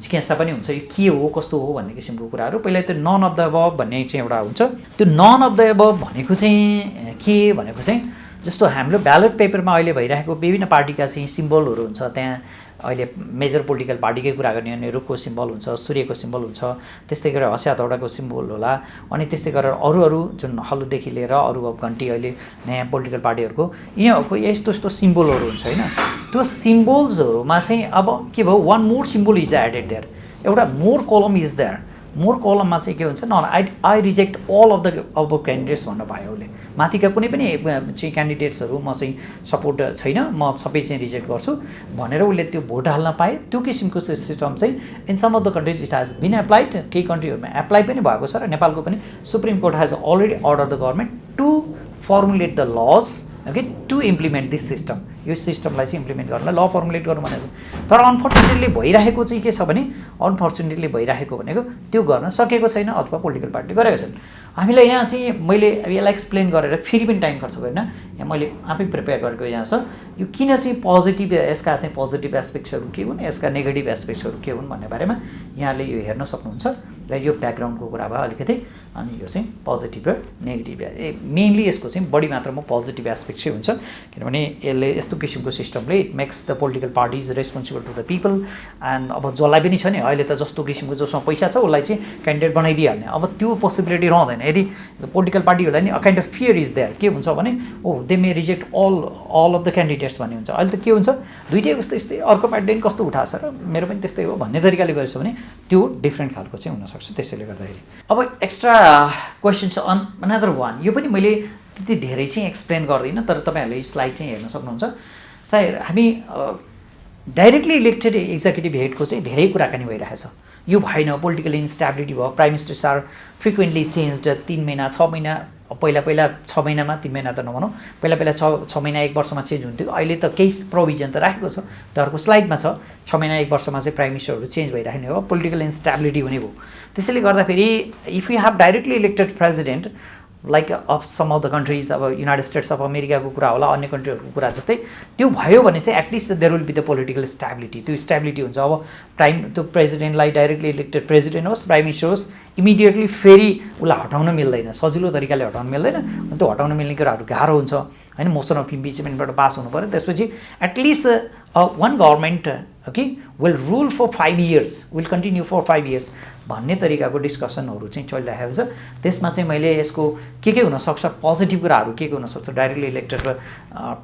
जिज्ञासा पनि हुन्छ यो के हो कस्तो हो भन्ने किसिमको कुराहरू पहिला त्यो नन अफ द अबभ भन्ने चाहिँ एउटा हुन्छ त्यो नन अफ द अबभ भनेको चाहिँ के भनेको चाहिँ जस्तो हाम्रो ब्यालेट पेपरमा अहिले भइरहेको विभिन्न पार्टीका चाहिँ सिम्बलहरू हुन्छ त्यहाँ अहिले मेजर पोलिटिकल पार्टीकै कुरा गर्ने भने रुखको सिम्बल हुन्छ सूर्यको सिम्बल हुन्छ त्यस्तै गरेर हस्यातौडाको सिम्बल होला अनि त्यस्तै गरेर अरू जुन हलुदेखि लिएर अरू अब घन्टी अहिले नयाँ पोलिटिकल पार्टीहरूको यिनीहरूको यस्तो यस्तो सिम्बलहरू हुन्छ होइन त्यो सिम्बल्सहरूमा चाहिँ अब के भयो one more symbol is added there एउटा more column is there more कलममा चाहिँ के हुन्छ न I reject all of the अब क्यान्डिडेट्स भन्न पायो उसले माथिका कुनै पनि चाहिँ क्यान्डिडेट्सहरू म चाहिँ सपोर्ट छैन म सबै चाहिँ रिजेक्ट गर्छु भनेर उसले त्यो भोट हाल्न पाए त्यो किसिमको सिस्टम चाहिँ in some of the countries it has been applied केही कन्ट्रीहरूमा एप्लाई पनि भएको छ र नेपालको पनि supreme court has already order the government to formulate the laws okay to implement this system यो सिस्टमलाई चाहिँ इम्प्लिमेन्ट गर्नलाई ल फर्मुलेट गर्नु भनेको छ तर अनफर्चुनेटली भइरहेको चाहिँ के छ भने अनफर्चुनेटली भइरहेको भनेको त्यो गर्न सकेको छैन अथवा पोलिटिकल पार्टीले गरेको छैन हामीलाई यहाँ चाहिँ मैले अब यसलाई एक्सप्लेन गरेर फेरि पनि टाइम खर्च गरेन यहाँ मैले आफै प्रिपेयर गरेको यहाँ छ यो किन चाहिँ पोजिटिभ यसका चाहिँ पोजिटिभ एस्पेक्ट्सहरू के हुन् यसका नेगेटिभ एस्पेक्ट्सहरू के हुन् भन्ने बारेमा यहाँले यो हेर्न सक्नुहुन्छ र यो ब्याकग्राउन्डको कुरा भयो अलिकति अनि यो चाहिँ पोजिटिभ र नेगेटिभ मेनली यसको चाहिँ बढी मात्रामा पोजिटिभ एस्पेक्ट चाहिँ हुन्छ किनभने यसले यस्तो किसिमको सिस्टमले it makes the political parties responsible to the people and अब जसलाई पनि छ नि अहिले त जस्तो किसिमको जोसँग पैसा छ उसलाई चाहिँ क्यान्डिडेट बनाइदिइहाल्ने अब त्यो पोसिबिलिटी रहँदैन यदि पोलिटिकल पार्टीहरूलाई नि a kind of fear is there के हुन्छ भने oh they may reject all of the candidates भन्ने हुन्छ अहिले त के हुन्छ दुइटै यस्तै अर्को पार्टीले कस्तो उठाएछ र मेरो पनि त्यस्तै हो भन्ने तरिकाले गरेछ भने त्यो डिफ्रेन्ट खालको चाहिँ हुनसक्छ त्यसैले गर्दाखेरि अब एक्स्ट्रा क्वेसन छ अनदर वान यो पनि मैले त्यति धेरै चाहिँ एक्सप्लेन गर्दिनँ तर तपाईँहरूले स्लाइड चाहिँ हेर्न सक्नुहुन्छ सायद हामी डाइरेक्टली इलेक्टेड एक्जिक्युटिभ हेडको चाहिँ धेरै कुराकानी भइरहेछ यो भएन पोलिटिकल इन्स्टेबिलिटी भयो prime ministers are frequently changed 3 महिना 6 महिना पहिला 6 महिनामा 3 महिना त नभनौँ पहिला 6 महिना 1 वर्षमा चेन्ज हुन्थ्यो अहिले त केही प्रोभिजन त राखेको छ तपाईँहरूको स्लाइडमा छ 6 महिना 1 वर्षमा चाहिँ प्राइम मिनिस्टरहरू चेन्ज भइराख्ने हो पोलिटिकल इन्स्टेबिलिटी हुने भयो त्यसैले गर्दाखेरि if you have directly elected president like of some of the countries अब युनाइटेड स्टेट्स अफ अमेरिकाको कुरा होला अन्य कन्ट्रीहरूको कुरा जस्तै त्यो भयो भने चाहिँ at least there will be the political stability त्यो स्टेबिलिटी हुन्छ अब त्यो प्रेसिडेन्टलाई डाइरेक्टली इलेक्टेड प्रेसिडेन्ट होस् प्राइम मिनिस्टर होस् इमिडिएटली फेरि उसलाई हटाउन मिल्दैन सजिलो तरिकाले हटाउन मिल्दैन अनि त्यो हटाउन मिल्ने कुराहरू गाह्रो हुन्छ होइन मोसन अफ इम्पिचमेन्टबाट पास हुनु पऱ्यो त्यसपछि at least one government okay will rule for 5 years will continue for 5 years भन्ने तरिकाको डिस्कसनहरू चाहिँ चलिरहेको छ। त्यसमा चाहिँ मैले यसको के हुनसक्छ पोजिटिभ कुराहरू के हुनसक्छ directly elected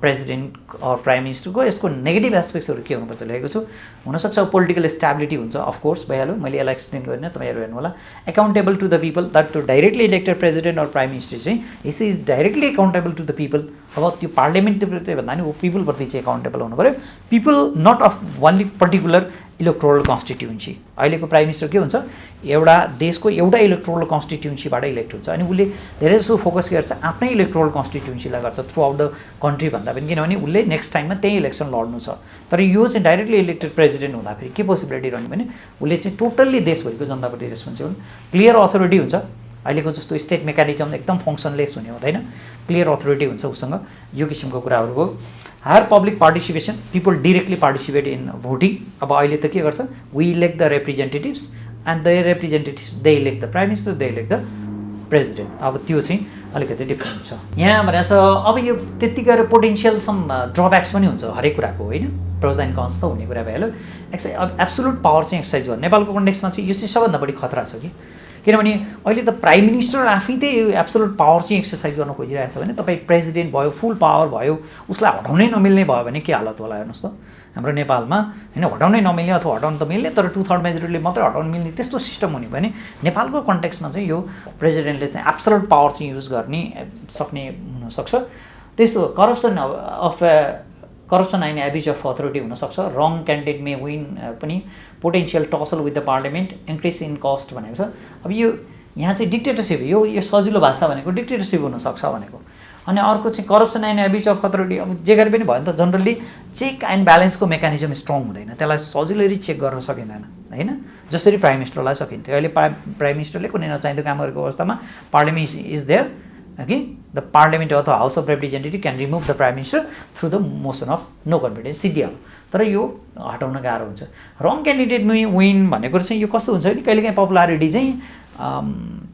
president or prime मिनिस्टरको यसको नेगेटिभ एस्पेक्ट्सहरू के हुनुपर्छ लेखेको छु। हुनसक्छ पोलिटिकल स्टेबिलिटी हुन्छ, अफकोर्स भइहाल्यो, मैले यसलाई एक्सप्लेन गरिनँ, तपाईँहरू हेर्नु होला। Accountable to the people, that to directly elected president or prime minister चाहिँ his is directly accountable to the people. अब त्यो पार्लियामेन्टप्रति भन्दा नि ऊ पिपलप्रति चाहिँ एकाउन्टेबल हुनु पऱ्यो। People not of only particular electoral constituency. अहिलेको प्राइम मिनिस्टर के हुन्छ, एउटा देशको एउटा इलेक्टोरल कन्स्टिट्युन्सीबाट इलेक्ट हुन्छ, अनि उसले धेरै जसो फोकस गर्छ आफ्नै इलेक्टोरल कन्स्टिट्युन्सीलाई गर्छ थ्रु आउट द कन्ट्री भन्दा पनि, किनभने उसले नेक्स्ट टाइममा त्यही इलेक्सन लड्नु छ। तर यो चाहिँ डाइरेक्टली इलेक्टेड प्रेसिडेन्ट हुँदाखेरि के पोसिबिलिटी रहने भने उसले चाहिँ टोटल्ली देशभरिको जनतापट्टि रेस्पोन्सिबल, क्लियर अथोरिटी हुन्छ। अहिलेको जस्तो स्टेट मेकानिजम एकदम फङ्सनलेस हुने हुँदैन, क्लियर अथोरिटी हुन्छ उसँग। यो किसिमको कुराहरू हो। Higher public participation, people directly participate in voting. अब अहिले त के गर्छ, we elect the representatives and the representatives they elect the prime minister, they elect the president. अब त्यो चाहिँ अलिकति डिफ्रेन्ट हुन्छ यहाँ भनेर छ। अब यो त्यति गरेर पोटेन्सियल सम ड्रब्याक्स पनि हुन्छ हरेक कुराको, होइन, प्रोज एन्ड कन्स त हुने कुरा भइहाल्यो। अब एब्सोल्युट पावर चाहिँ एक्सर्साइज गर्ने नेपालको कन्टेक्समा चाहिँ यो चाहिँ सबभन्दा बढी खतरा छ कि, किनभने अहिले त प्राइम मिनिस्टर आफै त्यही एब्सोल्युट पावर चाहिँ एक्सर्साइज गर्न खोजिरहेको छ भने तपाईँ प्रेसिडेन्ट भयो, फुल पावर भयो, उसलाई हटाउनै नमिल्ने भयो भने के हालत होला हेर्नुहोस् त हाम्रो नेपालमा, होइन। हटाउनै नमिल्ने अथवा हटाउनु त मिल्ने तर 2/3 मेजोरिटीले मात्रै हटाउनु मिल्ने त्यस्तो सिस्टम हुने भने नेपालको कन्टेक्समा चाहिँ यो प्रेसिडेन्टले चाहिँ एब्सोल्युट पावर चाहिँ युज गर्ने सक्ने हुनसक्छ। त्यस्तो corruption and abuse of authority हुनसक्छ। रङ क्यान्डिडेट मे विन पनि, potential tussle with the parliament, increase in cost भनेको छ। अब यो यहाँ चाहिँ डिक्टेटरसिप, यो सजिलो भाषा भनेको डिक्टेटरसिप हुनसक्छ भनेको। अनि अर्को चाहिँ corruption and abuse of authority, अब जे गरे पनि भयो नि त, जनरली चेक एन्ड ब्यालेन्सको मेकानिजम स्ट्रङ हुँदैन, त्यसलाई सजिलै चेक गर्न सकिँदैन, होइन। जसरी प्राइम मिनिस्टरलाई सकिन्थ्यो, अहिले प्राइम मिनिस्टरले कुनै नचाहिँदो काम गरेको अवस्थामा पार्लियामेन्ट इज देयर कि द पार्लियामेन्ट अथवा house of representative can remove the prime minister through the motion of no confidence, सिडिहाल्यो। तर यो हटाउन गाह्रो हुन्छ। रङ क्यान्डिडेट विन भनेको चाहिँ यो कस्तो हुन्छ भने कहिलेकाहीँ पपुलारिटी चाहिँ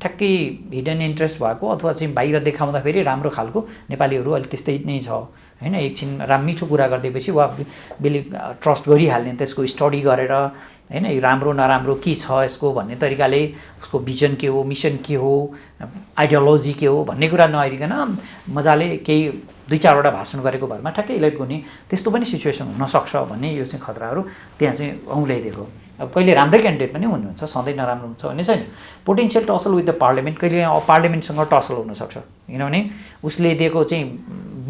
ठ्याक्कै हिडन इन्ट्रेस्ट भएको अथवा चाहिँ बाहिर देखाउँदाखेरि राम्रो खालको, नेपालीहरू अहिले त्यस्तै नै छ, होइन। एकछिन मिठो कुरा गरिदिएपछि वा ट्रस्ट गरिहाल्ने, त्यसको स्टडी गरेर, होइन, यो राम्रो नराम्रो के छ यसको भन्ने तरिकाले उसको भिजन के हो, मिसन के हो, आइडियोलोजी के हो भन्ने कुरा नहेरिकन मजाले केही 2-4वटा भाषण गरेको भरमा ठ्याक्कै इलेक्ट हुने त्यस्तो पनि सिचुएसन हुनसक्छ भन्ने यो चाहिँ खतराहरू त्यहाँ चाहिँ औँल्याइदिएको। अब कहिले राम्रै क्यान्डिडेट पनि हुनुहुन्छ, सधैँ नराम्रो हुन्छ भन्ने छैन। Potential tussle with the parliament, कहिले पार्लियामेन्टसँग टसल हुनसक्छ, किनभने उसले दिएको चाहिँ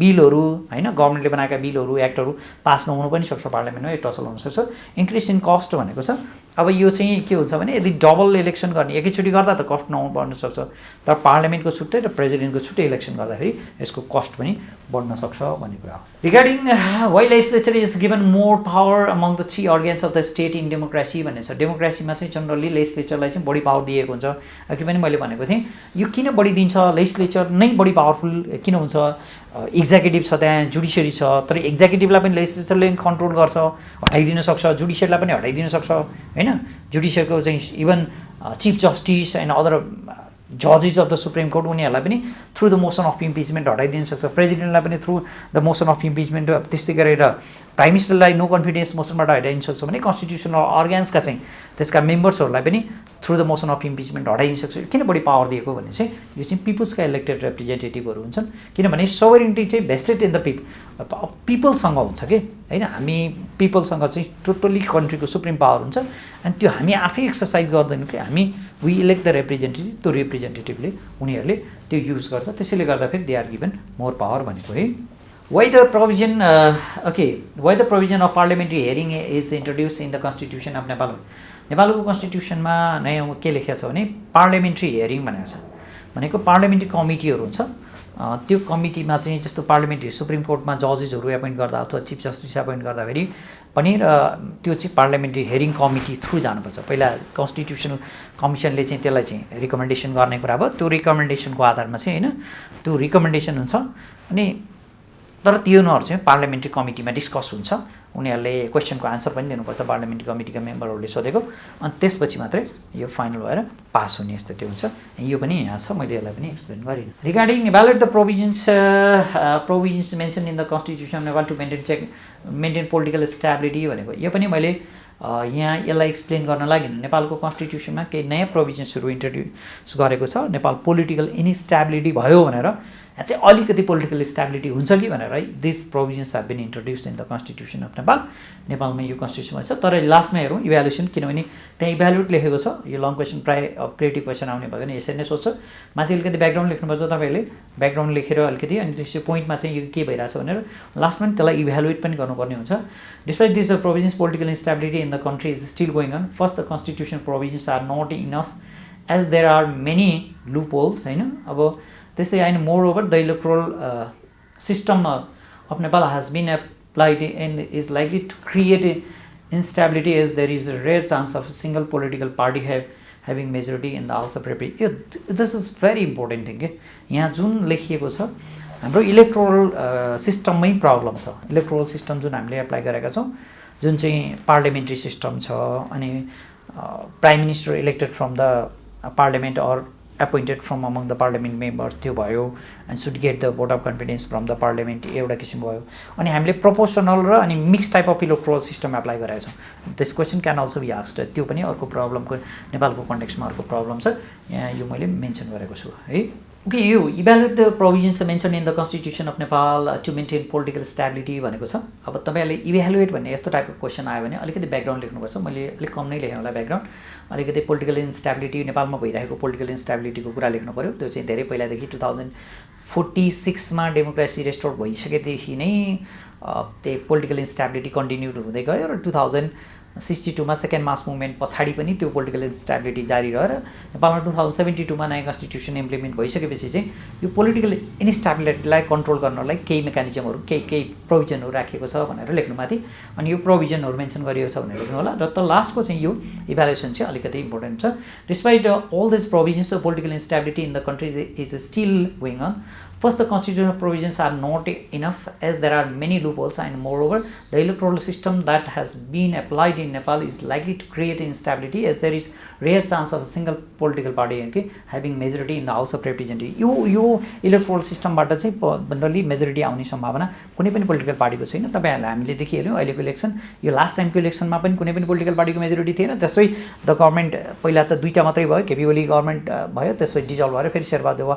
बिलहरू, होइन, गभर्मेन्टले बनाएका बिलहरू, एक्टहरू पास नहुनु पनि सक्छ पार्लियामेन्टमा, यो टसल हुनसक्छ। इन्क्रिज इन कस्ट भनेको छ। अब यो चाहिँ के हुन्छ भने यदि डबल इलेक्सन गर्ने एकैचोटि गर्दा त कस्ट नबढ्न सक्छ, तर पार्लियामेन्टको छुट्टै र प्रेसिडेन्टको छुट्टै इलेक्सन गर्दाखेरि यसको कस्ट पनि बढ्न सक्छ भन्ने कुरा हो। Regarding why legislature is given more power among the 3 organs of the state in democracy भन्ने छ। डेमोक्रेसीमा चाहिँ जनरली लेजिस्लेचरलाई चाहिँ बढी पावर दिएको हुन्छ। अघि पनि मैले भनेको थिएँ यो किन बढी दिन्छ, लेजिस्लेचर नै बढी पावरफुल किन हुन्छ। एक्जिक्युटिभ छ, त्यहाँ जुडिसियरी छ, तर एक्जिक्युटिभलाई पनि लेजिस्लेचरले कन्ट्रोल गर्छ, हटाइदिन सक्छ, जुडिसियरीलाई पनि हटाइदिन सक्छ, होइन। जुडिसियरको चाहिँ even chief justice and other जजेस अफ द सुप्रिम कोर्ट उनीहरूलाई पनि through the motion of impeachment हटाइदिन सक्छ। प्रेसिडेन्टलाई पनि through the motion of impeachment, त्यस्तै गरेर प्राइम मिनिस्टरलाई नो कन्फिडेन्स मोसनबाट हटाइदिन सक्छ भने कन्स्टिट्युसनल अर्गेन्सका चाहिँ त्यसका मेम्बर्सहरूलाई पनि through the motion of impeachment हटाइदिन सक्छ। किन बढी पावर दिएको भने चाहिँ यो चाहिँ पिपल्सका इलेक्टेड रिप्रेजेन्टेटिभहरू हुन्छन्, किनभने सोभरेन्टी चाहिँ भेस्टेड इन द पिपलसँग हुन्छ कि, होइन। हामी पिपलसँग चाहिँ टोटल्ली कन्ट्रीको सुप्रिम पावर हुन्छ, अनि त्यो हामी आफै एक्सर्साइज गर्दैनौँ कि हामी वी इलेक्ट द रिप्रेजेन्टेटिभ, त्यो रिप्रेजेन्टेटिभले उनीहरूले त्यो युज गर्छ, त्यसैले गर्दाखेरि they are given more power भनेको है। Why the provision of parliamentary hearing is introduced in the constitution of Nepal? नेपालको कन्स्टिट्युसनमा नयाँ के लेखेको छ भने पार्लियामेन्ट्री हेयरिङ भनेको छ। भनेको पार्लियामेन्ट्री कमिटीहरू हुन्छ, त्यो कमिटीमा चाहिँ जस्तो पार्लियामेन्ट्री सुप्रिम कोर्टमा जजेसहरू एपोइन्ट गर्दा अथवा चिफ जस्टिस एपोइन्ट गर्दाखेरि पनि त्यो चाहिँ पार्लियामेन्ट्री हेयरिङ कमिटी थ्रु जानुपर्छ। पहिला कन्स्टिट्युसनल कमिसनले चाहिँ त्यसलाई चाहिँ रिकमेन्डेसन गर्ने कुरा भयो, त्यो रिकमेन्डेसनको आधारमा चाहिँ, होइन, त्यो रिकमेन्डेसन हुन्छ। अनि तर त्योहरू चाहिँ पार्लियामेन्ट्री कमिटीमा डिस्कस हुन्छ, उनीहरूले क्वेसनको आन्सर पनि दिनुपर्छ पार्लियामेन्ट्री कमिटीका मेम्बरहरूले सोधेको, अनि त्यसपछि मात्रै यो फाइनल भएर पास हुने स्थिति हुन्छ। यो पनि यहाँ छ, मैले यसलाई पनि एक्सप्लेन गरिनँ। Regarding evaluate the provisions mention in the constitution Nepal to maintain political stability भनेको यो पनि मैले यहाँ यसलाई एक्सप्लेन गर्न लागि नेपालको कन्स्टिट्युसनमा केही नयाँ प्रोभिजन्सहरू इन्ट्रोड्युस गरेको छ। नेपाल पोलिटिकल इन्स्टेबिलिटी भयो भनेर यहाँ चाहिँ अलिकति पोलिटिकल स्टेबिलिटी हुन्छ कि भनेर this provisions have been introduce in the constitution of Nepal. नेपालमा यो कन्स्टिट्युसनमा छ, तर लास्टमा हेरौँ इभ्यालुएसन, किनभने त्यहाँ इभ्यालुएट लेखेको छ। यो लङ क्वेसन प्रायः अब क्रिएटिभ क्वेसन आउने भयो भने यसरी नै सोध्छ। माथि अलिकति ब्याकग्राउन्ड लेख्नुपर्छ तपाईँहरूले, ब्याकग्राउन्ड लेखेर अलिकति, अनि त्यसपछि पोइन्टमा चाहिँ यो के भइरहेछ भनेर लास्टमा पनि त्यसलाई इभ्यालुएट पनि गर्नुपर्ने हुन्छ। Despite this provisions political instability in the country is still going on. First, the constitution provisions are not enough as there are many loopholes, होइन। अब त्यसै होइन, moreover the electoral system of Nepal has been applied and is likely to create instability as there is a rare chance of single political party having majority in the House of Representatives. This is very important thing के यहाँ जुन लेखिएको छ हाम्रो electoral सिस्टममै problem छ। Electoral system जुन हामीले apply गरेका छौँ, जुन चाहिँ पार्लियामेन्ट्री सिस्टम छ, अनि prime minister elected from the parliament or appointed from among the parliament members त्यो भयो, and should get the vote of confidence from the parliament, एउटा किसिम भयो। अनि हामीले प्रोपोर्सनल र अनि mix type of electoral system apply गरेका छौँ। This question can also be asked, त्यो पनि अर्को प्रब्लमको नेपालको कन्टेक्स्टमा अर्को प्रब्लम छ, यहाँ यो मैले मेन्सन गरेको छु है। ओके, यो evaluate the provisions mention in the constitution of Nepal to maintain political stability भनेको छ। अब तपाईँहरूले इभ्यालुएट भन्ने यस्तो टाइपको क्वेसन आयो भने अलिकति ब्याकग्राउन्ड लेख्नुपर्छ। मैले अलिक कम नै लेखेँ होला ब्याकग्राउन्ड, अलिकति पोलिटिकल इन्स्टेबिलिटी, नेपालमा भइरहेको पोलिटिकल इन्स्टेबिलिटीको कुरा लेख्नु पऱ्यो। त्यो चाहिँ धेरै पहिलादेखि 2046मा डेमोक्रेसी रेस्टोर भइसकेदेखि नै त्यही पोलिटिकल इन्स्टेबिलिटी कन्टिन्यू हुँदै गयो, र 2062मा सेकेन्ड मास मुभमेन्ट पछाडि पनि त्यो पोलिटिकल इन्स्टेबिलिटी जारी रहेर नेपालमा 2072मा नयाँ कन्स्टिट्युसन इम्प्लिमेन्ट भइसकेपछि चाहिँ यो पोलिटिकल इन्स्टेबिलिटीलाई कन्ट्रोल गर्नलाई केही मेकानिजमहरू, केही प्रोभिजनहरू राखिएको छ भनेर लेख्नु माथि, अनि यो प्रोभिजनहरू मेन्सन गरिएको छ भनेर लेख्नु होला। र त लास्टको चाहिँ यो इभ्यालुएसन चाहिँ अलिकति इम्पोर्टेन्ट छ। Despite all this provisions of political instability in the country is still going on. First, the constitutional provisions are not enough as there are many loopholes, and moreover, the electoral system that has been applied in Nepal is likely to create instability as there is rare chance of a single political party having majority in the House of Representatives. यो electoral सिस्टमबाट चाहिँ generally majority आउने सम्भावना कुनै पनि political पार्टीको छैन। तपाईँहरूले हामीले देखिहाल्यौँ अहिलेको इलेक्सन, यो लास्ट टाइमको इलेक्सनमा पनि कुनै पनि पोलिटिकल पार्टीको मेजोरिटी थिएन। त्यसै द गभर्मेन्ट पहिला त दुईवटा मात्रै भयो, केपी ओली गभर्मेन्ट भयो, त्यसपछि डिजल्भ भएर फेरि शेरबहादुर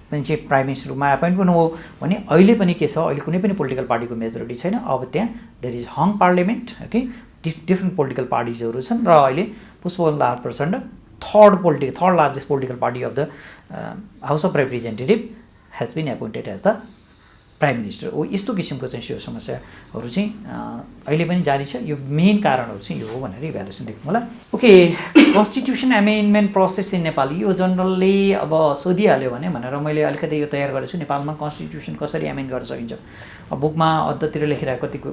पनि चाहिँ प्राइम मिनिस्टरमा एपोइन्ट पनि हो भने अहिले पनि के छ, अहिले कुनै पनि पोलिटिकल पार्टीको मेजोरिटी छैन। अब त्यहाँ देयर इज हङ पार्लियामेन्ट कि डिफ्रेन्ट पोलिटिकल पार्टिजहरू छन्, र अहिले Pushpa Kamal Dahal Prachanda third largest political party of the house of representative has been appointed as the prime minister. हो यस्तो किसिमको चाहिँ यो समस्याहरू चाहिँ अहिले पनि जारी छ। यो मेन कारणहरू चाहिँ यो हो भनेर इभ्यालुएसन लेख्नु होला। Okay, constitution amendment process in Nepal, यो जनरलले अब सोधिहाल्यो भने भनेर मैले अलिकति यो तयार गरेको छु। नेपालमा कन्स्टिट्युसन कसरी एमेन्ड गर्न सकिन्छ, अब बुकमा अद्धतिर लेखिरहेको कतिको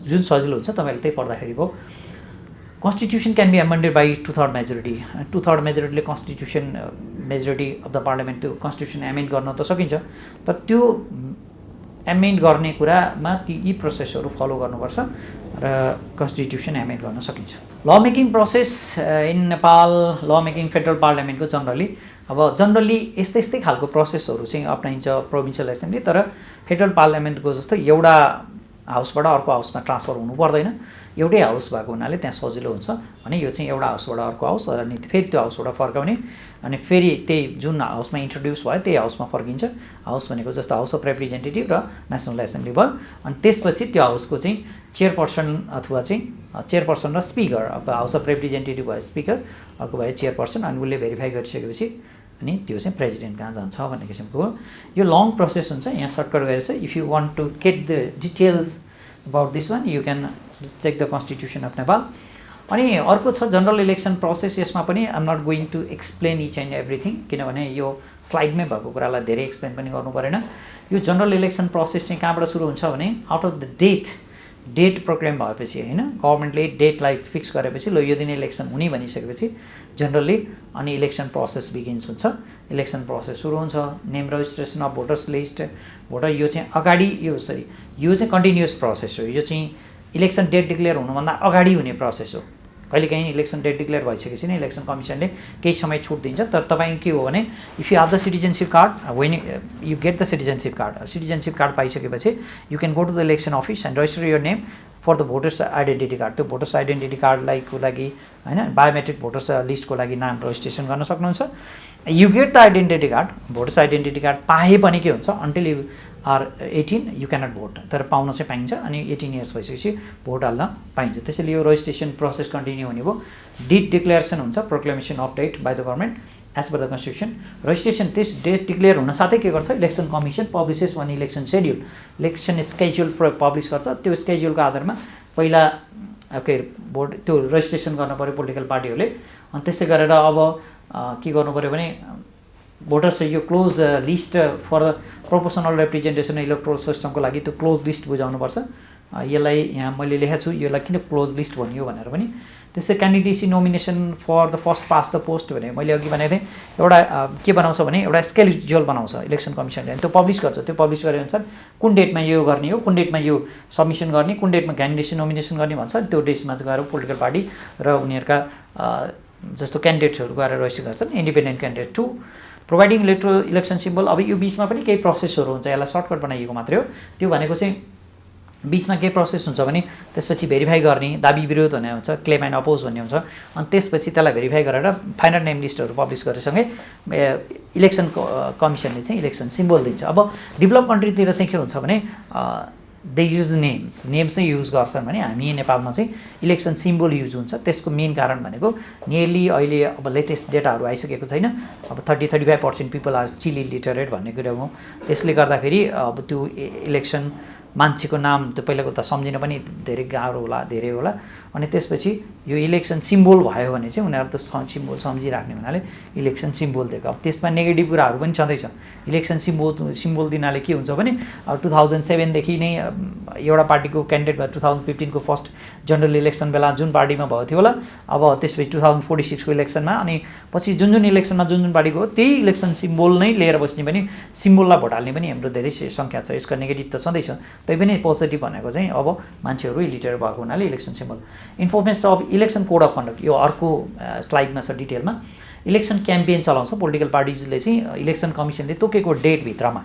जुन सजिलो हुन्छ तपाईँहरूले त्यही पढ्दाखेरि भयो। Constitution can be amended by 2/3 majority. 2/3 मेजोरिटीले constitution majority of the parliament त्यो कन्स्टिट्युसन एमेन्ड गर्न त सकिन्छ, तर त्यो एमेन्ड गर्ने कुरामा यी प्रोसेसहरू फलो गर्नुपर्छ र कन्स्टिट्युसन एमेन्ड गर्न सकिन्छ। ल मेकिङ प्रोसेस इन नेपाल, ल मेकिङ फेडरल पार्लियामेन्टको जनरली यस्तै खालको प्रोसेसहरू चाहिँ अप्नाइन्छ प्रोभिन्सियल एसेम्ब्ली, तर फेडरल पार्लियामेन्टको जस्तो एउटा हाउसबाट अर्को हाउसमा ट्रान्सफर हुनु पर्दैन। एउटै हाउस भएको हुनाले त्यहाँ सजिलो हुन्छ भने यो चाहिँ एउटा हाउसबाट अर्को हाउस, अनि फेरि त्यो हाउसबाट फर्काउने, अनि फेरि त्यही जुन हाउसमा इन्ट्रोड्युस भयो त्यही हाउसमा फर्किन्छ। हाउस भनेको जस्तो हाउस अफ रिप्रेजेन्टेटिभ र नेसनल एसेम्ब्ली भयो, अनि त्यसपछि त्यो हाउसको चाहिँ चेयरपर्सन अथवा चाहिँ चेयरपर्सन र स्पिकर, अब हाउस अफ रिप्रेजेन्टेटिभ भयो स्पिकर, अर्को भयो चेयरपर्सन, अनि उसले भेरिफाई गरिसकेपछि अनि त्यो चाहिँ प्रेसिडेन्ट कहाँ जान्छ भन्ने किसिमको हो। यो लङ प्रोसेस हुन्छ, यहाँ सर्टकट गरेर चाहिँ if you want to get the details about this one you can check the constitution of Nepal. अनि अर्को छ जनरल इलेक्सन प्रोसेस। यसमा पनि I'm not going to explain each and everything, किनभने यो स्लाइडमै भएको कुरालाई धेरै एक्सप्लेन पनि गर्नु परेन। यो जनरल इलेक्सन प्रोसेस चाहिँ कहाँबाट सुरु हुन्छ भने out of the date proclaim भएपछि, होइन, गभर्मेन्टले डेटलाई फिक्स गरेपछि ल यो दिन इलेक्सन हुने भनिसकेपछि जनरली अनि इलेक्सन प्रोसेस बिगिन्स हुन्छ। इलेक्सन प्रोसेस सुरु हुन्छ। Name registration of voters list, voter यो चाहिँ अगाडि यो चाहिँ कन्टिन्युस प्रोसेस हो। यो चाहिँ इलेक्सन डेट डिक्लेयर हुनुभन्दा अगाडि हुने प्रोसेस हो। कहिलेकाहीँ इलेक्सन डेट डिक्लेयर भइसकेपछि नै इलेक्सन कमिसनले केही समय छुट दिन्छ, तर तपाईँ के हो भने if you have the citizenship card, when you get the citizenship card पाइसकेपछि you can go to the election office and register your name for the voters identity card. त्यो भोटर्स आइडेन्टिटी कार्डलाई को लागि हैन बायोमेट्रिक भोटर्स लिस्टको लागि नाम registration गर्न सक्नुहुन्छ। You get the identity card, voters identity card पाए पनि के हुन्छ, until you are 18 you cannot vote, तर पाउन चाहिँ पाइन्छ। अनि 18 इयर्स भइसकेपछि भोट हाल्न पाइन्छ। त्यसैले यो रजिस्ट्रेसन प्रोसेस कन्टिन्यू हुने भयो। डेट डिक्लेरेसन हुन्छ, proclamation of date by the government as per the constitution. Registration त्यस डेट डिक्लेयर हुन साथै के गर्छ, election commission publishes one election schedule, election schedule publish गर्छ। त्यो स्केड्युलको आधारमा पहिला के भोट त्यो रजिस्ट्रेसन गर्न पऱ्यो पोलिटिकल पार्टीहरूले। अनि त्यसै गरेर अब के गर्नु पऱ्यो भने भोटर्स यो close list for the proportional representation electoral सिस्टमको लागि त्यो क्लोज लिस्ट बुझाउनुपर्छ। यसलाई यहाँ मैले लेखेको छु, यसलाई किन क्लोज लिस्ट भनियो भनेर पनि। त्यसै candidacy nomination for the first past the post भने मैले अघि भनेको थिएँ, एउटा के बनाउँछ भने एउटा स्केड्युल बनाउँछ इलेक्सन कमिसनले, त्यो पब्लिस गर्छ। त्यो पब्लिस गरे अनुसार कुन डेटमा यो गर्ने हो, कुन डेटमा यो सबमिसन गर्ने, कुन डेटमा क्यान्डिडेसी नोमिनेसन गर्ने भन्छ। त्यो डेट्समा चाहिँ गएर पोलिटिकल पार्टी र उनीहरूका जस्तो क्यान्डिडेट्सहरू गएर रजिस्टर गर्छन्। Independent candidate 2 providing election symbol. अब यो बिचमा पनि केही प्रोसेसहरू हुन्छ, यसलाई सर्टकट बनाइएको मात्रै हो। त्यो भनेको चाहिँ बिचमा के प्रोसेस हुन्छ भने त्यसपछि भेरिफाई गर्ने, दाबी विरोध भन्ने हुन्छ, क्लेम एन्ड अपोज भन्ने हुन्छ। अनि त्यसपछि त्यसलाई भेरिफाई गरेर फाइनल नेम लिस्टहरू पब्लिस गरेसँगै इलेक्सन कमिसनले चाहिँ इलेक्सन सिम्बल दिन्छ। अब डेभलप कन्ट्रीतिर चाहिँ के हुन्छ भने दे युज नेम्स चाहिँ युज गर्छन् भने हामी नेपालमा चाहिँ इलेक्सन सिम्बल युज हुन्छ। त्यसको मेन कारण भनेको नियरली अहिले अब लेटेस्ट डेटाहरू आइसकेको छैन, अब 30-35% पिपल आर स्टिल इलिटरेट भन्ने कुरा हो। त्यसले गर्दाखेरि अब त्यो इलेक्सन मान्छेको नाम त्यो पहिलाको त सम्झिन पनि धेरै गाह्रो होला, धेरै होला। अनि त्यसपछि यो इलेक्सन सिम्बल भयो भने चाहिँ उनीहरू त सिम्बल सम्झिराख्ने हुनाले इलेक्सन सिम्बल दिएको। अब त्यसमा नेगेटिभ कुराहरू पनि छँदैछ। इलेक्सन सिम्बल दिनाले के हुन्छ भने 2007 देखि नै एउटा पार्टीको क्यान्डिडेट भयो, 2015 को फर्स्ट जनरल इलेक्सन बेला जुन पार्टीमा भएको थियो होला, अब त्यसपछि 2046 को इलेक्सनमा, अनि पछि जुन इलेक्सनमा जुन पार्टीको हो त्यही इलेक्सन सिम्बल नै लिएर बस्ने पनि, सिम्बललाई भोट हाल्ने पनि हाम्रो धेरै सङ्ख्या छ। यसको नेगेटिभ त छँदैछ, तै पनि पोजिटिभ भनेको चाहिँ अब मान्छेहरू इलिटरेट भएको हुनाले election symbol. Information of election code of conduct, यो अर्को स्लाइडमा छ डिटेलमा। इलेक्सन क्याम्पेन चलाउँछ पोलिटिकल पार्टिजले चाहिँ, इलेक्सन कमिसनले तोकेको डेटभित्रमा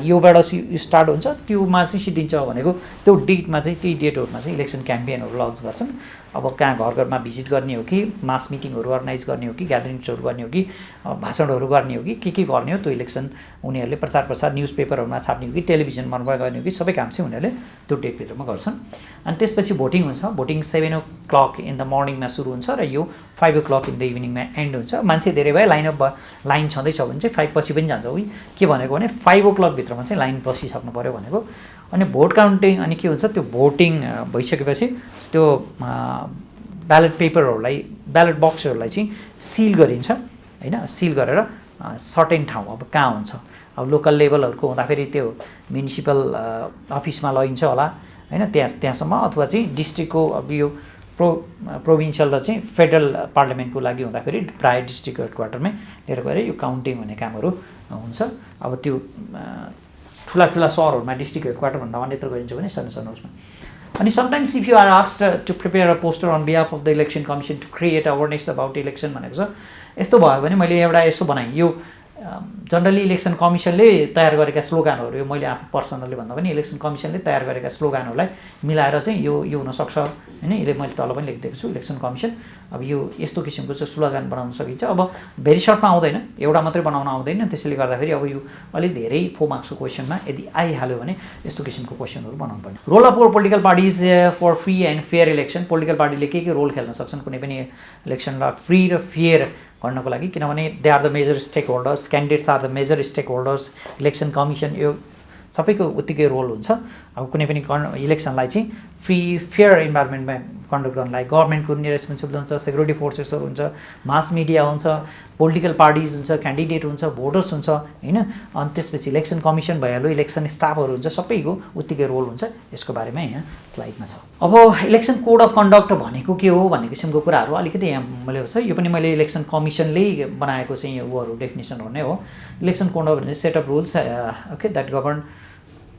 योबाट स्टार्ट हुन्छ, त्योमा चाहिँ सिद्धिन्छ भनेको त्यो डेटमा चाहिँ त्यही डेटहरूमा चाहिँ इलेक्सन क्याम्पेनहरू लन्च गर्छन्। अब कहाँ घर घरमा भिजिट गर्ने हो कि मास मिटिङहरू अर्गनाइज गर्ने हो कि ग्यादरिङ्सहरू गर्ने हो कि भाषणहरू गर्ने हो कि के गर्ने हो, त्यो इलेक्सन उनीहरूले प्रचार प्रसार न्युज पेपरहरूमा छाप्ने हो कि टेलिभिजनमा गर्ने हो कि सबै काम चाहिँ उनीहरूले त्यो डेटभित्रमा गर्छन्। अनि त्यसपछि भोटिङ हुन्छ। भोटिङ 7 o'clock इन द मर्निङमा सुरु हुन्छ र यो 5 o'clock इन द इभिनिङमा एन्ड हुन्छ। मान्छे धेरै भए लाइन छँदैछ भने चाहिँ 5 पछि पनि जान्छ। उही के भनेको भने 5 o'clock भित्रमा चाहिँ लाइन बसिसक्नु पऱ्यो भनेको। अनि भोट काउन्टिङ, अनि के हुन्छ त्यो भोटिङ भइसकेपछि त्यो ब्यालेट पेपरहरूलाई, ब्यालेट बक्सहरूलाई चाहिँ सिल गरिन्छ हैन। सिल गरेर सर्टेन ठाउँ अब कहाँ हुन्छ, अब लोकल लेभलहरूको हुँदाखेरि त्यो म्युनिसिपल अफिसमा लगिन्छ होला हैन, त्यहाँसम्म, अथवा चाहिँ डिस्ट्रिक्टको अब यो प्रोभिन्सियल र चाहिँ फेडरल पार्लियामेन्टको लागि हुँदाखेरि प्रायः डिस्ट्रिक्ट हेडक्वार्टरमै लिएर गएर यो काउन्टिङ भन्ने कामहरू हुन्छ। अब त्यो ठुला सहरहरूमा डिस्ट्रिक्ट हेडक्वार्टरभन्दा अन्यत्र गरिन्छ भने सानो उसमा। अनि sometimes if you are asked to prepare a poster on behalf of the election commission to create awareness about election भनेको छ। यस्तो भयो भने मैले एउटा यसो बनाएँ, यो जनरली इलेक्सन कमिसनले तयार गरेका स्लोगानहरू, यो मैले आफू पर्सनली भन्दा पनि इलेक्सन कमिसनले तयार गरेका स्लोगानहरूलाई मिलाएर चाहिँ यो हुनसक्छ हैन। यसले मैले तल पनि लेखिदिएको छु, इलेक्सन कमिसन अब यो यस्तो किसिमको चाहिँ स्लोगान बनाउन सकिन्छ। अब भेरी सर्टमा आउँदैन, एउटा मात्रै बनाउन आउँदैन, त्यसैले गर्दाखेरि अब यो अलिक धेरै 4 मार्क्सको क्वेसनमा यदि आइहाल्यो भने यस्तो किसिमको क्वेसनहरू बनाउनु पर्ने। Role of political parties for free and fair election. Political पार्टीले के रोल खेल्न सक्छन् कुनै पनि इलेक्सनलाई फ्री र फेयर गर्नको लागि, किनभने they are the major stakeholders, candidates are the major stakeholders, election commission यो सबैको उत्तिकै रोल हुन्छ। अब कुनै पनि इलेक्सनलाई चाहिँ फ्री फेयर इन्भाइरोमेन्टमा कन्डक्ट गर्नलाई गभर्मेन्टको नि रेस्पोन्सिबल हुन्छ, सेक्युरिटी फोर्सेसहरू हुन्छ, मास मिडिया हुन्छ, पोलिटिकल पार्टिज हुन्छ, क्यान्डिडेट हुन्छ, भोटर्स हुन्छ हैन। अनि त्यसपछि इलेक्सन कमिसन भइहाल्यो, इलेक्सन स्टाफहरू हुन्छ, सबैको उत्तिकै रोल हुन्छ। यसको बारेमा यहाँ स्लाइडमा छ। अब इलेक्सन कोड अफ कन्डक्ट भनेको के हो भन्ने किसिमको कुराहरू अलिकति यहाँ मैले छ, यो पनि मैले इलेक्सन कमिसनले बनाएको चाहिँ यो उहरू डेफिनेसनहरू नै हो। इलेक्सन कोड अफ भन्ने set of rules okay that govern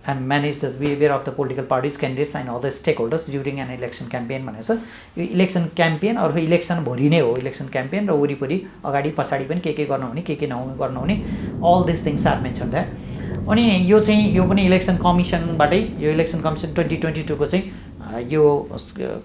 and manage the behavior of the political parties, candidates and other stakeholders during an election campaign भनेको छ। यो इलेक्सन क्याम्पेन अथवा इलेक्सन भरि नै हो, इलेक्सन क्याम्पेन र वरिपरि अगाडि पछाडि पनि के गर्नु हुने, के गर्नु हुने, all this things are mention that. अनि यो चाहिँ यो पनि इलेक्सन कमिसनबाटै, यो इलेक्सन कमिसन 2022 को चाहिँ यो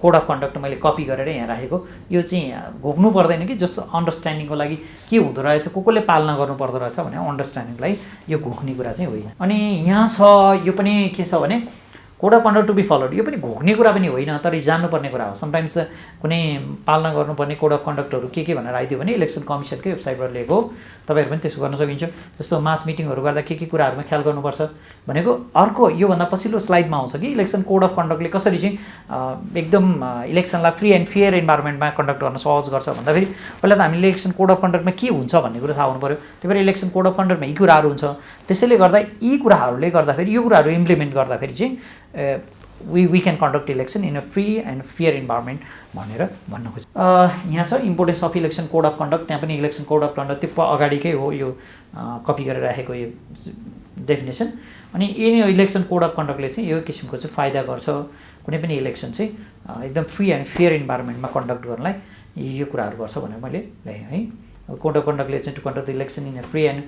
कोड अफ कन्डक्ट मैले कपी गरेर यहाँ राखेको, यो चाहिँ घोक्नु पर्दैन कि जस्ट अन्डरस्ट्यान्डिङको लागि के हुँदो रहेछ, कसले पालना गर्नुपर्दो रहेछ भने अन्डरस्ट्यान्डिङको लागि यो घोक्ने कुरा चाहिँ होइन। अनि यहाँ छ यो पनि के छ भने code of conduct to be followed, यो पनि घोक्ने कुरा पनि होइन, तर जान्नुपर्ने कुरा हो। समटाइम्स कुनै पालना गर्नुपर्ने कोड अफ कन्डक्टहरू के भनेर आइदियो भने इलेक्सन कमिसनकै वेबसाइटबाट लिएको हो, तपाईँहरू पनि त्यसो गर्न सकिन्छ। जस्तो मास मिटिङहरू गर्दा के कुराहरूमा ख्याल गर्नुपर्छ भनेको अर्को योभन्दा पछिल्लो स्लाइडमा आउँछ कि इलेक्सन कोड अफ कन्डक्टले कसरी चाहिँ एकदम इलेक्सनलाई फ्री एन्ड फेयर इन्भाइरोमेन्टमा कन्डक्ट गर्न सहज गर्छ भन्दाखेरि पहिला त हामीले इलेक्सन कोड अफ कन्डक्टमा के हुन्छ भन्ने कुरा थाहा हुनु पऱ्यो। त्यही भएर इलेक्सन कोड अफ कन्डक्टमा यी कुराहरू हुन्छ, त्यसैले गर्दा यी कुराहरूले गर्दाखेरि यो कुराहरू इम्प्लिमेन्ट गर्दाखेरि चाहिँ we can conduct election in a free and fair environment भनेर भन्न खोज्छ। यहाँ छ importance of election code of conduct, त्यहाँ पनि इलेक्सन कोड अफ कन्डक्ट त्यो अगाडिकै हो, यो कपी गरेर राखेको यो डेफिनेसन। अनि यो इलेक्सन कोड अफ कन्डक्टले चाहिँ यो किसिमको चाहिँ फाइदा गर्छ, कुनै पनि इलेक्सन चाहिँ एकदम फ्री एन्ड फेयर इन्भाइरोमेन्टमा कन्डक्ट गर्नलाई यो कुराहरू गर्छ भनेर मैले लेखेँ है। कोड अफ कन्डक्टले चाहिँ to conduct the election in a free and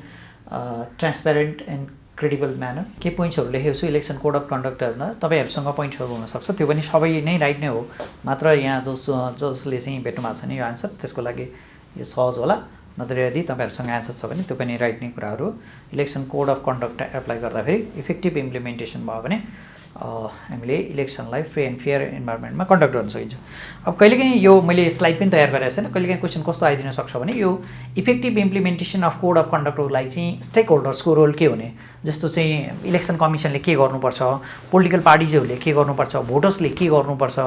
transparent and credible manner. के पोइन्ट्सहरू लेखेको छु इलेक्सन कोड अफ कन्डक्टहरूमा, तपाईँहरूसँग पोइन्ट्सहरू हुनसक्छ, त्यो पनि सबै नै राइट नै हो, मात्र यहाँ जसले चाहिँ भेट्नु भएको छ नि यो आन्सर त्यसको लागि यो सहज होला, नत्र यदि तपाईँहरूसँग आन्सर छ भने त्यो पनि राइट नै कुराहरू हो। Election code of conduct apply गर्दाखेरि इफेक्टिभ इम्प्लिमेन्टेसन भयो भने हामीले इलेक्सनलाई फ्री एन्ड फेयर इन्भाइरोमेन्टमा कन्डक्ट गर्न सकिन्छ। अब कहिलेकाहीँ यो मैले स्लाइड पनि तयार गरेको छैन, कहिलेकाहीँ क्वेसन कस्तो आइदिन सक्छ भने यो effective implementation of code of कन्डक्टको लागि चाहिँ स्टेक होल्डर्सको रोल के हुने, जस्तो चाहिँ इलेक्सन कमिसनले के गर्नुपर्छ, पोलिटिकल पार्टिजहरूले के गर्नुपर्छ, भोटर्सले के गर्नुपर्छ,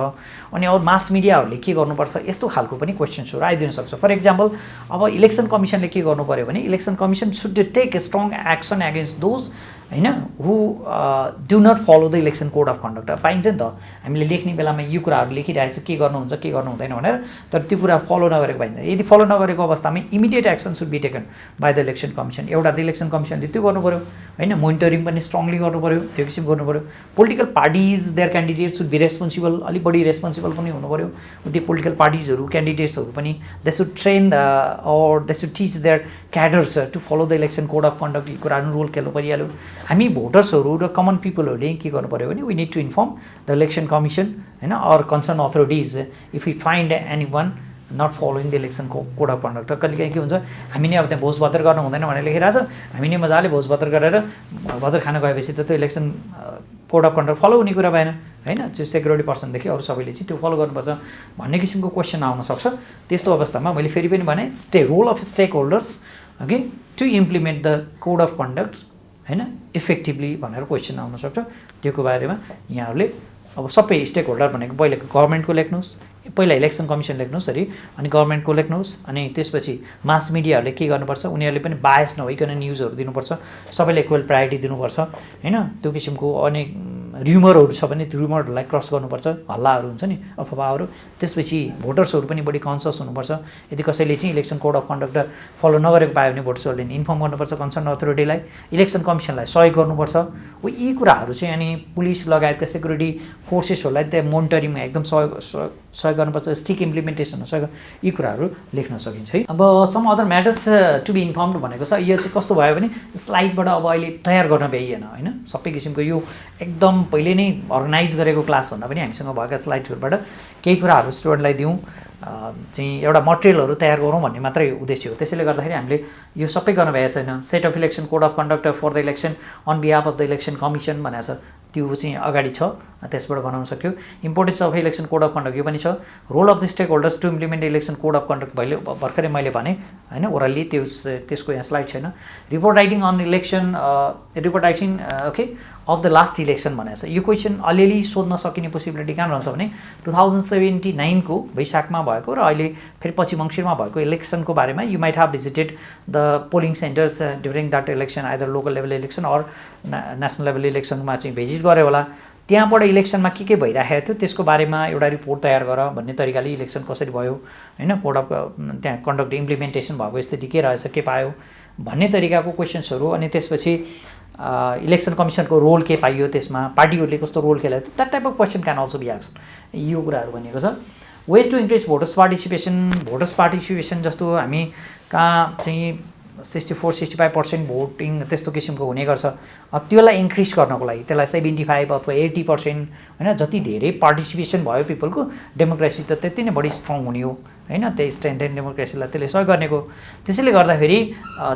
अनि अरू मास मिडियाहरूले के गर्नुपर्छ, यस्तो खालको पनि क्वेसन्सहरू आइदिन सक्छ। फर इक्जाम्पल अब इलेक्सन कमिसनले के गर्नु पऱ्यो भने election commission should take a strong action against those होइन who do not follow the election code of conduct. पाइन्छ नि त हामीले लेख्ने बेलामा यो कुराहरू लेखिरहेको छ के गर्नुहुन्छ के गर्नु हुँदैन भनेर, तर त्यो कुरा फलो नगरेको पाइन्छ। यदि फलो नगरेको अवस्थामा immediate action should be taken by the election commission. एउटा त इलेक्सन कमिसनले त्यो गर्नु पऱ्यो होइन, मोनिटरिङ पनि स्ट्रङली गर्नु पऱ्यो, त्यो किसिम गर्नु पऱ्यो। Political parties their candidate should be responsible, अलिक बढी रेस्पोन्सिबल पनि हुनु पऱ्यो। त्यो पोलिटिकल पार्टिजहरू क्यान्डिडेट्सहरू पनि they should train or they should teach their cadres to follow the election code of conduct. यी कुराहरू रोल खेल्नु परिहाल्यो। हामी भोटर्सहरू र कमन पिपलहरूले के गर्नु पऱ्यो भने we need to inform the election commission होइन or concern authorities if you find any one not following the election code of conduct. कहिलेकाहीँ के हुन्छ हामी नै अब त्यहाँ भोज भतर गर्नु हुँदैन भनेर लेखिरहेछ, हामी नै मजाले भोज भतर गरेर भतर खान गएपछि त त्यो election code of conduct follow हुने कुरा भएन होइन। त्यो सेक्युरिटी पर्सनदेखि अरू सबैले चाहिँ त्यो फलो गर्नुपर्छ भन्ने किसिमको क्वेसन आउन सक्छ। त्यस्तो अवस्थामा मैले फेरि पनि भने role of stakeholders okay to implement the code of conduct होइन इफेक्टिभली भनेर क्वेसन आउन सक्छ। त्योको बारेमा यहाँहरूले अब सबै स्टेक होल्डर भनेको पहिला गभर्मेन्टको लेख्नुहोस्, पहिला इलेक्सन कमिसन लेख्नुहोस् अरे, अनि गभर्मेन्टको लेख्नुहोस्, अनि त्यसपछि मास मिडियाहरूले के गर्नुपर्छ उनीहरूले पनि बायस नभइकन न्युजहरू दिनुपर्छ, सबैले इक्वल प्रायोरिटी दिनुपर्छ होइन। त्यो किसिमको अनेक र्युमरहरू छ भने त्यो र्युमरहरूलाई क्रस गर्नुपर्छ, हल्लाहरू हुन्छ नि अफवाहहरू। त्यसपछि भोटर्सहरू पनि बढी कन्सियस हुनुपर्छ। यदि कसैले चाहिँ election code of conduct follow नगरेको पायो भने भोटर्सहरूले इन्फर्म गर्नुपर्छ कन्सर्न अथोरिटीलाई, इलेक्सन कमिसनलाई सहयोग गर्नुपर्छ। यी कुराहरू चाहिँ अनि पुलिस लगायतका सेक्युरिटी फोर्सेसहरूलाई त्यहाँ मोनिटरिङमा एकदम सहयोग गर्नुपर्छ, स्टिक इम्प्लिमेन्टेसन सहयोग, यी कुराहरू लेख्न सकिन्छ है। अब some other matters to be informed भनेको छ। यो चाहिँ कस्तो भयो भने स्लाइडबाट अब अहिले तयार गर्न भ्याइएन होइन, सबै किसिमको यो एकदम पहिले नै अर्गनाइज गरेको क्लास भन्दा पनि हामीसँग भएका स्लाइडहरूबाट केही कुराहरू स्टुडेन्टलाई दिउँ चाहिँ एउटा मटेरियलहरू तयार गरौँ भन्ने मात्रै उद्देश्य हो। त्यसैले गर्दाखेरि हामीले यो सबै गर्न भ्याएको छैन। Set of election code of conduct for the election on behalf of the election commission भनेको छ, त्यो चाहिँ अगाडि छ, त्यसबाट बनाउन सक्यो। Importance of election code of conduct यो पनि छ। Role of the stakeholders to implement election code of conduct भर्खरै मैले भने होइन, ओरली त्यसको यहाँ स्लाइड छैन। Report writing on election report writing okay of the last election भनेको छ। यो क्वेसन अलिअलि सोध्न सकिने पोसिबिलिटी कहाँ रहन्छ भने 2079 को वैशाखमा भएको र अहिले फेरि पछि मङ्सिरमा भएको इलेक्सनको बारेमा you might have visited the polling centers during that election, either local level election or national level इलेक्सनमा चाहिँ भिजिट गऱ्यो होला। त्यहाँबाट इलेक्सनमा के भइरहेको थियो त्यसको बारेमा एउटा रिपोर्ट तयार गर भन्ने तरिकाले इलेक्सन कसरी भयो होइन, कोड अफ त्यहाँ कन्डक्ट इम्प्लिमेन्टेसन भएको स्थिति के रहेछ, के पायो भन्ने तरिकाको क्वेसन्सहरू। अनि त्यसपछि इलेक्सन कमिसनको रोल के पाइयो, त्यसमा पार्टीहरूले कस्तो रोल खेल्यो, that type of question can also be asked. यो कुराहरू भनेको छ। Ways to increase voters participation जस्तो हामी कहाँ चाहिँ 64-65% भोटिङ त्यस्तो किसिमको हुने गर्छ। त्यसलाई इन्क्रिज गर्नको लागि त्यसलाई 75 अथवा 80% होइन जति धेरै पार्टिसिपेसन भयो पिपलको डेमोक्रेसी त त्यति नै बढी स्ट्रङ हुने हो होइन। त्यही स्ट्रेन्थ एन्ड डेमोक्रेसीलाई त्यसले सहयोग गर्नेको। त्यसैले गर्दाखेरि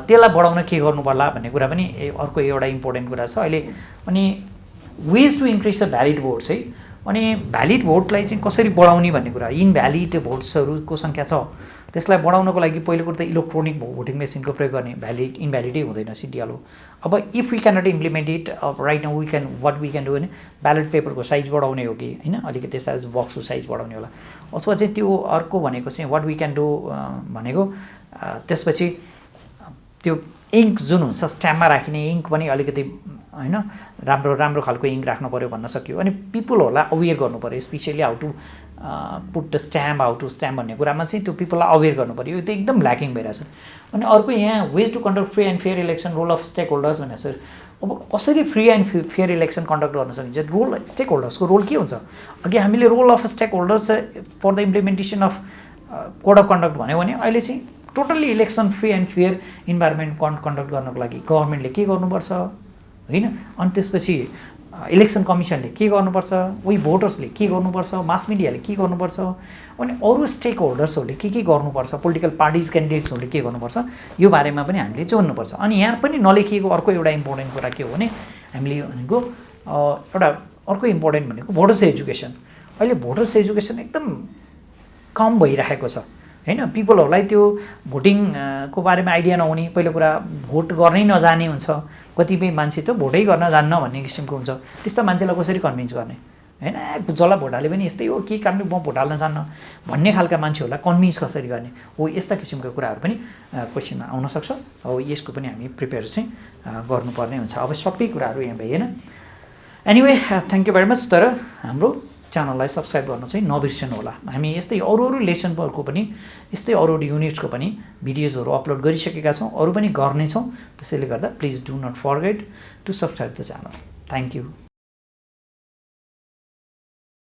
त्यसलाई बढाउन के गर्नु पर्ला भन्ने कुरा पनि अर्को एउटा इम्पोर्टेन्ट कुरा छ अहिले। अनि ways to increase the valid votes है। अनि भ्यालिड भोटलाई चाहिँ कसरी बढाउने भन्ने कुरा, इनभ्यालिड भोट्सहरूको सङ्ख्या छ त्यसलाई बढाउनको लागि पहिलो कुरो त इलेक्ट्रोनिक भोटिङ मेसिनको प्रयोग गर्ने। इनभ्यालिडै हुँदैन, सिडिहाल्यो। अब if we cannot implement it right now what we can do भने ब्यालेट पेपरको साइज बढाउने हो कि होइन, अलिकति त्यसलाई बक्सको साइज बढाउने होला। अथवा चाहिँ त्यो अर्को भनेको चाहिँ वाट वी क्यान डु भनेको त्यसपछि त्यो इङ्क जुन हुन्छ स्ट्याम्पमा राखिने इङ्क पनि अलिकति होइन राम्रो खालको इङ्क राख्नु पऱ्यो भन्न सक्यो। अनि पिपलहरूलाई अवेर गर्नु पऱ्यो, especially how to put the stamp, how to stamp भन्ने कुरामा चाहिँ त्यो पिपललाई अवेर गर्नु पऱ्यो। यो त एकदम ल्याकिङ भइरहेछ। अनि अर्को यहाँ ways to conduct free and fair election, role of stakeholders भनेर छ। अब कसरी free and fair election conduct गर्न सकिन्छ, रोल स्टेक होल्डर्सको रोल के हुन्छ। अघि हामीले role of stakeholders for the implementation of code of conduct भन्यो भने अहिले चाहिँ totally election free and fair environment conduct गर्नको लागि गभर्मेन्टले के गर्नुपर्छ होइन। अनि त्यसपछि इलेक्सन कमिसनले के गर्नुपर्छ, उही भोटर्सले के गर्नुपर्छ, मास मिडियाले के गर्नुपर्छ, अनि अरू स्टेक होल्डर्सहरूले के गर्नुपर्छ, पोलिटिकल पार्टिज क्यान्डिडेट्सहरूले के गर्नुपर्छ, यो बारेमा पनि हामीले जोड्नुपर्छ। अनि यहाँ पनि नलेखिएको अर्को एउटा इम्पोर्टेन्ट कुरा के हो भने हामीले भनेको एउटा अर्को इम्पोर्टेन्ट भनेको भोटर्स एजुकेसन। अहिले भोटर्स एजुकेसन एकदम कम भइरहेको छ होइन। पिपलहरूलाई त्यो भोटिङको बारेमा आइडिया नहुने, पहिलो कुरा भोट गर्नै नजाने हुन्छ। कतिपय मान्छे त भोटै गर्न जान्न भन्ने किसिमको हुन्छ। त्यस्ता मान्छेलाई कसरी कन्भिन्स गर्ने होइन। जसलाई भोट हाले पनि यस्तै हो, के कामले म भोट हाल्न जान्न भन्ने खालका मान्छेहरूलाई कन्भिन्स कसरी गर्ने हो, यस्ता किसिमका कुराहरू पनि क्वेसनमा आउन सक्छ। अब यसको पनि हामी प्रिपेयर चाहिँ गर्नुपर्ने हुन्छ। अब सबै कुराहरू यहाँ भइएन। Anyway thank you very much. तर हाम्रो च्यानललाई सब्सक्राइब गर्न चाहिँ नबिर्सनु होला। हामी यस्तै अरू लेसनहरूको पनि यस्तै अरू युनिट्सको पनि भिडियोजहरू अपलोड गरिसकेका छौँ, अरू पनि गर्नेछौँ। त्यसैले गर्दा please do not forget to subscribe the channel. Thank you.